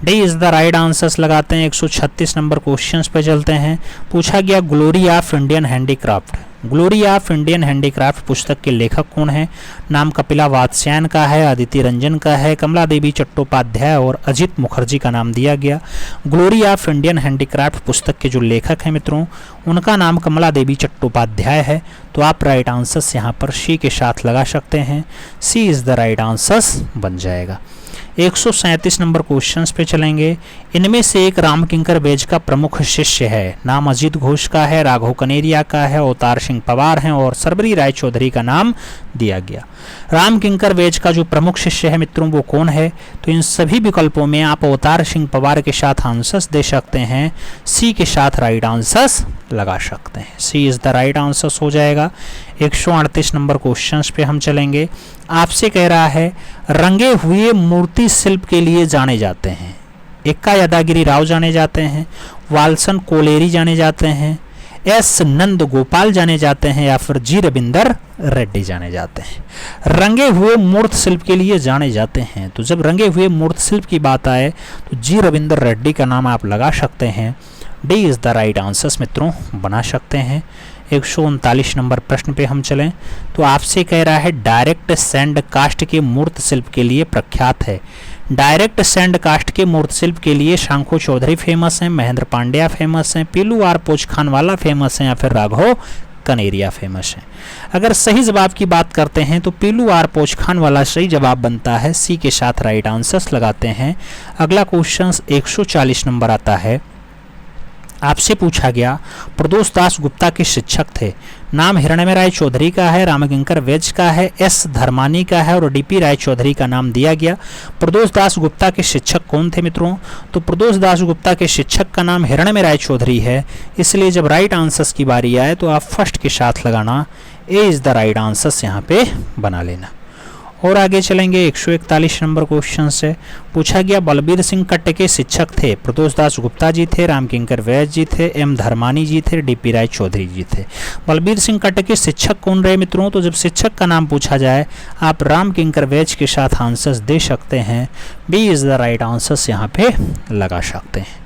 D is the right answers लगाते हैं। 136 नंबर क्वेश्चंस पे चलते हैं। पूछा गया, ग्लोरी ऑफ इंडियन हैंडीक्राफ्ट पुस्तक के लेखक कौन है? नाम कपिला वात्स्यायन का है, अदिति रंजन का है, कमला देवी चट्टोपाध्याय और अजित मुखर्जी का नाम दिया गया। ग्लोरी ऑफ इंडियन हैंडीक्राफ्ट पुस्तक के जो लेखक हैं मित्रों उनका नाम कमला देवी चट्टोपाध्याय है। तो आप राइट आंसर्स यहाँ पर सी के साथ लगा सकते हैं, C is the right answers बन जाएगा। 137 नंबर क्वेश्चंस पे चलेंगे। इनमें से एक रामकिंकर बेज का प्रमुख शिष्य है। नाम अजीत घोष का है, राघव कनेरिया का है, अवतार सिंह पवार हैं और सरबरी राय चौधरी का नाम दिया गया। रामकिंकर बेज का जो प्रमुख शिष्य है मित्रों वो कौन है? तो इन सभी विकल्पों में आप अवतार सिंह पवार के साथ आंसर्स दे सकते हैं, सी के साथ राइट आंसर्स लगा सकते हैं। C is the right answers हो जाएगा। 138 नंबर क्वेश्चंस पे हम चलेंगे। आपसे कह रहा है रंगे हुए मूर्ति शिल्प के लिए जाने जाते हैं। एक्का यादागिरी राव जाने जाते हैं, वालसन कोलेरी जाने जाते हैं, एस नंद गोपाल जाने जाते हैं या फिर जी रविंदर रेड्डी जाने जाते हैं। रंगे हुए मूर्त शिल्प के लिए जाने जाते हैं, तो जब रंगे हुए मूर्त शिल्प की बात आए तो जी रविंदर रेड्डी का नाम आप लगा सकते हैं। D is the right answers मित्रों बना सकते हैं। 139 नंबर प्रश्न पे हम चलें तो आपसे कह रहा है डायरेक्ट सैंड कास्ट के मूर्त शिल्प के लिए प्रख्यात है। डायरेक्ट सैंड कास्ट के मूर्त शिल्प के लिए शंखू चौधरी फेमस हैं, महेंद्र पांड्या फेमस हैं, पीलू आर पोचखानवाला फेमस हैं या फिर राघव कनेरिया फेमस हैं। अगर सही जवाब की बात करते हैं तो पीलू आर पोचखानवाला सही जवाब बनता है। सी के साथ राइट आंसर्स लगाते हैं। अगला क्वेश्चन 140 नंबर आता है। आपसे पूछा गया प्रदोष दास गुप्ता के शिक्षक थे। नाम हिरण्मय राय चौधरी का है, रामकिंकर बेज का है, एस धर्मानी का है और डीपी राय चौधरी का नाम दिया गया। प्रदोष दास गुप्ता के शिक्षक कौन थे मित्रों? तो प्रदोष दास गुप्ता के शिक्षक का नाम हिरण्मय राय चौधरी है। इसलिए जब राइट आंसर्स की बारी आए तो आप फर्स्ट के साथ लगाना, ए इज द राइट आंसर्स यहाँ पे बना लेना। और आगे चलेंगे 141 नंबर क्वेश्चन से। पूछा गया बलबीर सिंह कट्ट के शिक्षक थे। प्रदोष दास गुप्ता जी थे, रामकिंकर बेज जी थे, एम धर्मानी जी थे, डीपी राय चौधरी जी थे। बलबीर सिंह कट्ट के शिक्षक कौन रहे मित्रों? तो जब शिक्षक का नाम पूछा जाए आप रामकिंकर बेज के साथ आंसर्स दे सकते हैं। B is the right answers यहाँ पे लगा सकते हैं।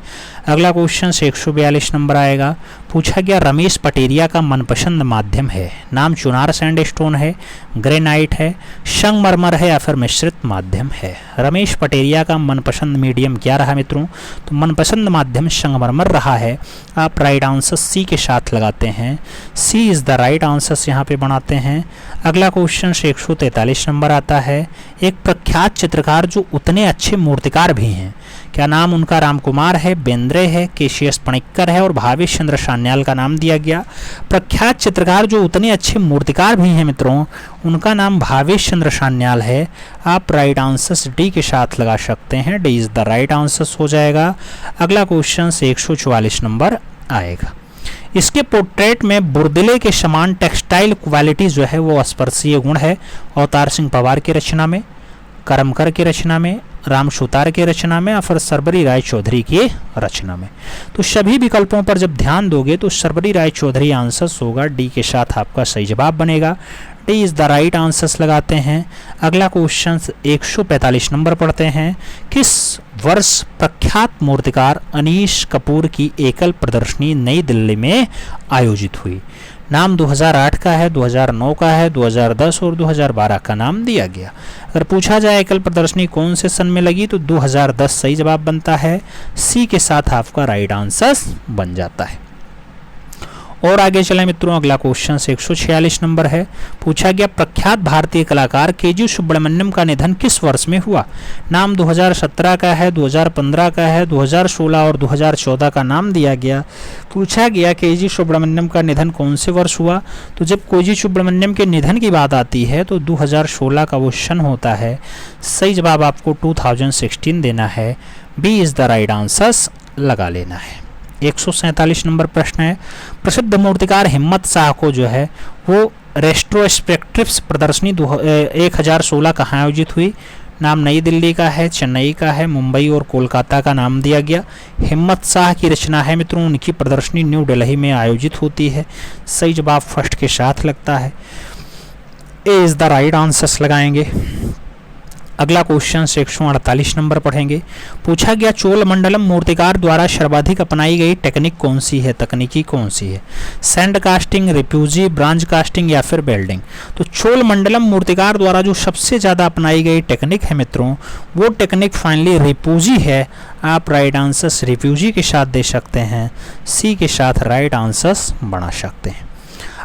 अगला क्वेश्चन 142 नंबर आएगा। पूछा गया रमेश पटेरिया का मनपसंद माध्यम है। नाम चुनार सैंडस्टोन है, ग्रेनाइट है, संगमरमर है या फिर मिश्रित माध्यम है। रमेश पटेरिया का मनपसंद मीडियम क्या रहा मित्रों? तो मनपसंद माध्यम संगमरमर रहा है। आप राइट आंसर सी के साथ लगाते हैं। C is the right answers यहाँ पे बनाते हैं। अगला क्वेश्चन 143 नंबर आता है। एक प्रख्यात चित्रकार जो उतने अच्छे मूर्तिकार भी हैं। क्या नाम उनका? रामकुमार है, बेंद्रे है, केशियस पणिक्कर है और भावेश चंद्र सान्याल का नाम दिया गया। प्रख्यात चित्रकार जो उतने अच्छे मूर्तिकार भी हैं मित्रों, उनका नाम भावेश चंद्र सान्याल है। आप राइट आंसर्स डी के साथ लगा सकते हैं। D is the right answers हो जाएगा। अगला क्वेश्चन 144 नंबर आएगा। इसके पोर्ट्रेट में बुर्दिले के समान टेक्सटाइल क्वालिटी जो है वो स्पर्शीय गुण है। अवतार सिंह पवार की रचना में, करमकर की रचना में, राम सुतार की रचना में या फिर सरबरी राय चौधरी की रचना में। तो सभी विकल्पों पर जब ध्यान दोगे तो सरबरी राय चौधरी आंसर्स होगा। डी के साथ आपका सही जवाब बनेगा। D is the right answers लगाते हैं। अगला क्वेश्चन 145 नंबर पढ़ते हैं। किस वर्ष प्रख्यात मूर्तिकार अनीश कपूर की एकल प्रदर्शनी नई दिल्ली में आयोजित हुई? नाम 2008 का है, 2009 का है, 2010 और 2012 का नाम दिया गया। अगर पूछा जाए एकल प्रदर्शनी कौन से सन में लगी तो 2010 सही जवाब बनता है। सी के साथ आपका राइट आंसर बन जाता है। और आगे चले मित्रों, अगला क्वेश्चन 146 नंबर है। पूछा गया प्रख्यात भारतीय कलाकार केजी सुब्रमण्यम का निधन किस वर्ष में हुआ? नाम 2017 का है, 2015 का है, 2016 और 2014 का नाम दिया गया। पूछा गया केजी सुब्रमण्यम का निधन कौन से वर्ष हुआ? तो जब केजी सुब्रमण्यम के निधन की बात आती है तो 2016 का वो सन होता है। सही जवाब आपको 2016 देना है। B is the right answers लगा लेना है। 147 नंबर प्रश्न है। प्रसिद्ध मूर्तिकार हिम्मत शाह को जो है वो रेट्रोस्पेक्टिव्स प्रदर्शनी 1016 कहाँ आयोजित हुई? नाम नई दिल्ली का है, चेन्नई का है, मुंबई और कोलकाता का नाम दिया गया। हिम्मत शाह की रचना है मित्रों, उनकी प्रदर्शनी न्यू दिल्ली में आयोजित होती है। सही जवाब फर्स्ट के साथ लगता है। ए इज द राइट आंसर्स लगाएंगे। अगला क्वेश्चन 148 नंबर पढ़ेंगे। पूछा गया चोलमंडलम मूर्तिकार द्वारा सर्वाधिक अपनाई गई टेक्निक कौन सी है, तकनीकी कौन सी है? Sand casting, refugee, bronze casting या फिर बेल्डिंग? तो चोलमंडलम मूर्तिकार द्वारा जो सबसे ज़्यादा अपनाई गई टेक्निक है मित्रों, वो टेक्निक फाइनली रिफ्यूजी है। आप राइट आंसर्स रिफ्यूजी के साथ दे सकते हैं। सी के साथ राइट आंसर्स बना सकते हैं।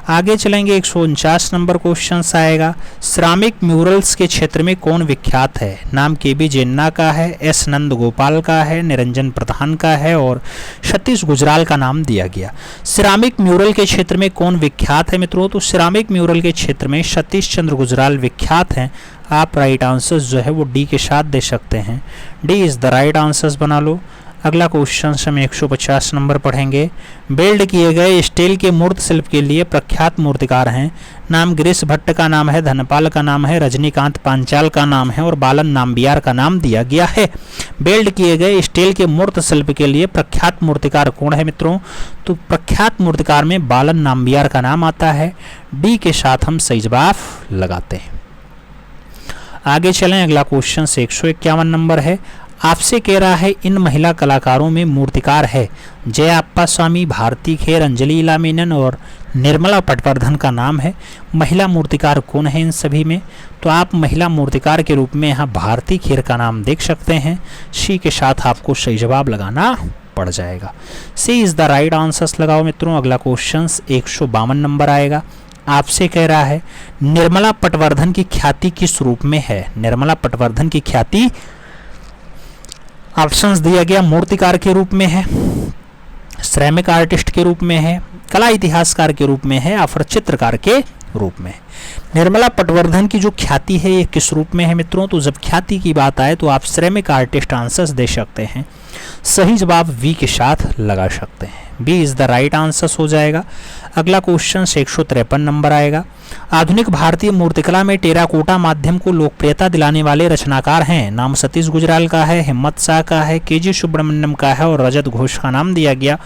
आगे चलेंगे 149 नंबर क्वेश्चन आएगा, सिरामिक म्यूरल्स के क्षेत्र में कौन विख्यात है? नाम केबी जेन्ना का है, एस नंद गोपाल का है, निरंजन प्रधान का है और सतीश गुजराल का नाम दिया गया। सिरामिक म्यूरल के क्षेत्र में कौन विख्यात है मित्रों? तो सिरामिक म्यूरल के क्षेत्र में सतीश चंद्र गुजराल विख्यात हैं। आप राइट आंसर जो है वो डी के साथ दे सकते हैं, D is the right answers बना लो। अगला क्वेश्चन हम 150 नंबर पढ़ेंगे, बेल्ड किए गए स्टील के मूर्त शिल्प के लिए प्रख्यात मूर्तिकार हैं। नाम गिरीश भट्ट का नाम है, धनपाल का नाम है, रजनीकांत पांचाल का नाम है और बालन नाम्बियार का नाम दिया गया है। बेल्ड किए गए स्टील के मूर्त शिल्प के लिए प्रख्यात मूर्तिकार कौन है मित्रों? तो प्रख्यात मूर्तिकार में बालन नाम्बियार का नाम आता है। डी के साथ हम सही जवाब लगाते हैं। आगे चलें, अगला क्वेश्चन 151 नंबर है, आपसे कह रहा है इन महिला कलाकारों में मूर्तिकार है जय अप्पा स्वामी, भारती खेर, अंजलि इला मेनन और निर्मला पटवर्धन का नाम है। महिला मूर्तिकार कौन है इन सभी में? तो आप महिला मूर्तिकार के रूप में यहाँ भारती खेर का नाम देख सकते हैं। सी के साथ आपको सही जवाब लगाना पड़ जाएगा। सी इज द राइट आंसर्स लगाओ मित्रों। अगला क्वेश्चन 152 नंबर आएगा, आपसे कह रहा है निर्मला पटवर्धन की ख्याति किस रूप में है? निर्मला पटवर्धन की ख्याति ऑप्शंस दिया गया, मूर्तिकार के रूप में है, श्रमिक आर्टिस्ट के रूप में है, कला इतिहासकार के रूप में है या फिर चित्रकार के रूप में। निर्मला पटवर्धन की जो ख्याति है ये किस रूप में है मित्रों? तो जब ख्याति की बात आए तो आप श्रमिक आर्टिस्ट आंसर्स दे सकते हैं। सही जवाब वी के साथ लगा सकते हैं, B is the right answer हो जाएगा। अगला क्वेश्चन 153 नंबर आएगा, आधुनिक भारतीय मूर्तिकला में टेराकोटा माध्यम को लोकप्रियता दिलाने वाले रचनाकार हैं। नाम सतीश गुजराल का है, हिम्मत शाह का है, केजी सुब्रमण्यम का है और रजत घोष का नाम दिया गया।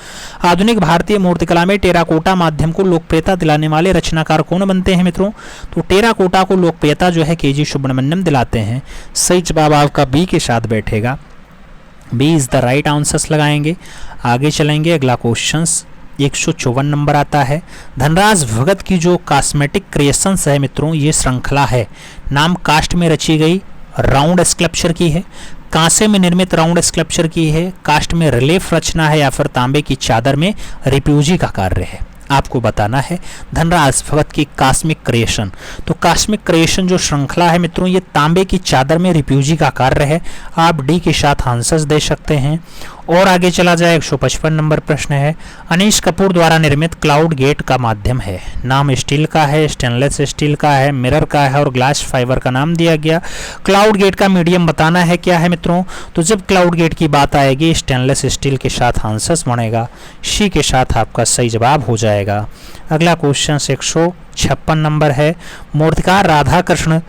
आधुनिक भारतीय मूर्तिकला में टेराकोटा माध्यम को लोकप्रियता दिलाने वाले रचनाकार कौन बनते हैं मित्रों? तो टेराकोटा को लोकप्रियता जो है केजी सुब्रमण्यम दिलाते हैं। सही जवाब आपका बी के साथ बैठेगा, B is the right answers लगाएंगे। आगे चलेंगे, अगला क्वेश्चन 154 नंबर आता है, धनराज भगत की जो कॉस्मेटिक क्रिएशंस है मित्रों ये श्रृंखला है, नाम कास्ट में रची गई राउंड स्कल्पचर की है, कांसे में निर्मित राउंड स्कल्पचर की है, कास्ट में रिलीफ रचना है या फिर तांबे की चादर में रिफ्यूजी का कार्य है। आपको बताना है धनराज भगत की कॉस्मिक क्रिएशन। तो कॉस्मिक क्रिएशन जो श्रृंखला है मित्रों ये तांबे की चादर में रिफ्यूजी का कार्य है। आप डी के साथ आंसर्स दे सकते हैं। और आगे चला जाए, 155 नंबर प्रश्न है, अनीश कपूर द्वारा निर्मित क्लाउड गेट का माध्यम है। नाम स्टील का है, स्टेनलेस स्टील का है, मिरर का है और ग्लास फाइबर का नाम दिया गया। क्लाउड गेट का मीडियम बताना है क्या है मित्रों? तो जब क्लाउड गेट की बात आएगी स्टेनलेस स्टील के साथ आंसर्स बनेगा, सी के साथ आपका सही जवाब हो जाएगा। अगला क्वेश्चन 156 नंबर है, मूर्तिकार राधा कृष्ण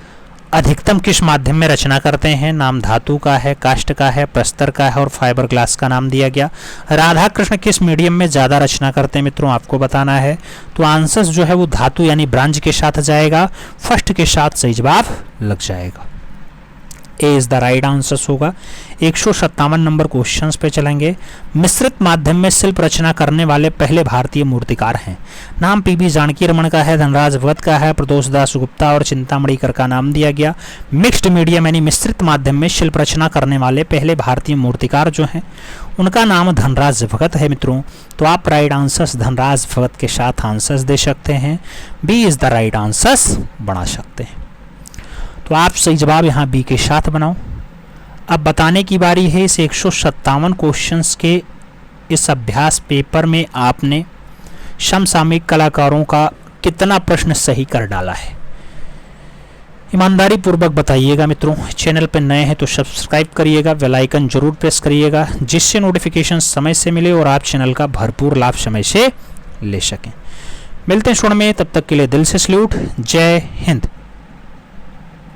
अधिकतम किस माध्यम में रचना करते हैं? नाम धातु का है, काष्ठ का है, प्रस्तर का है और फाइबर ग्लास का नाम दिया गया। राधा कृष्ण किस मीडियम में ज़्यादा रचना करते हैं मित्रों आपको बताना है। तो आंसर्स जो है वो धातु यानी ब्रांज के साथ जाएगा, फर्स्ट के साथ सही जवाब लग जाएगा। ए इज द राइट आंसर होगा। 157 नंबर क्वेश्चंस पे चलेंगे, मिश्रित माध्यम में शिल्प रचना करने वाले पहले भारतीय मूर्तिकार हैं। नाम पीबी जानकी रमन का है, धनराज भगत का है, प्रदोष दास गुप्ता और चिंतामणिकर का नाम दिया गया। मिक्स्ड मीडियम यानी मिश्रित माध्यम में शिल्प रचना करने वाले पहले भारतीय मूर्तिकार जो हैं उनका नाम धनराज भगत है मित्रों। तो आप राइट आंसर्स धनराज भगत के साथ आंसर्स दे सकते हैं, B is the right answers बना सकते हैं। तो आप सही जवाब यहाँ बी के साथ बनाओ। अब बताने की बारी है इस 157 क्वेश्चंस के इस अभ्यास पेपर में आपने समसामयिक कलाकारों का कितना प्रश्न सही कर डाला है। ईमानदारी पूर्वक बताइएगा मित्रों। चैनल पर नए हैं तो सब्सक्राइब करिएगा, बेल आइकन जरूर प्रेस करिएगा जिससे नोटिफिकेशन समय से मिले और आप चैनल का भरपूर लाभ समय से ले सकें। मिलते हैं स्टूडेंट में, तब तक के लिए दिल से सैल्यूट। जय हिंद।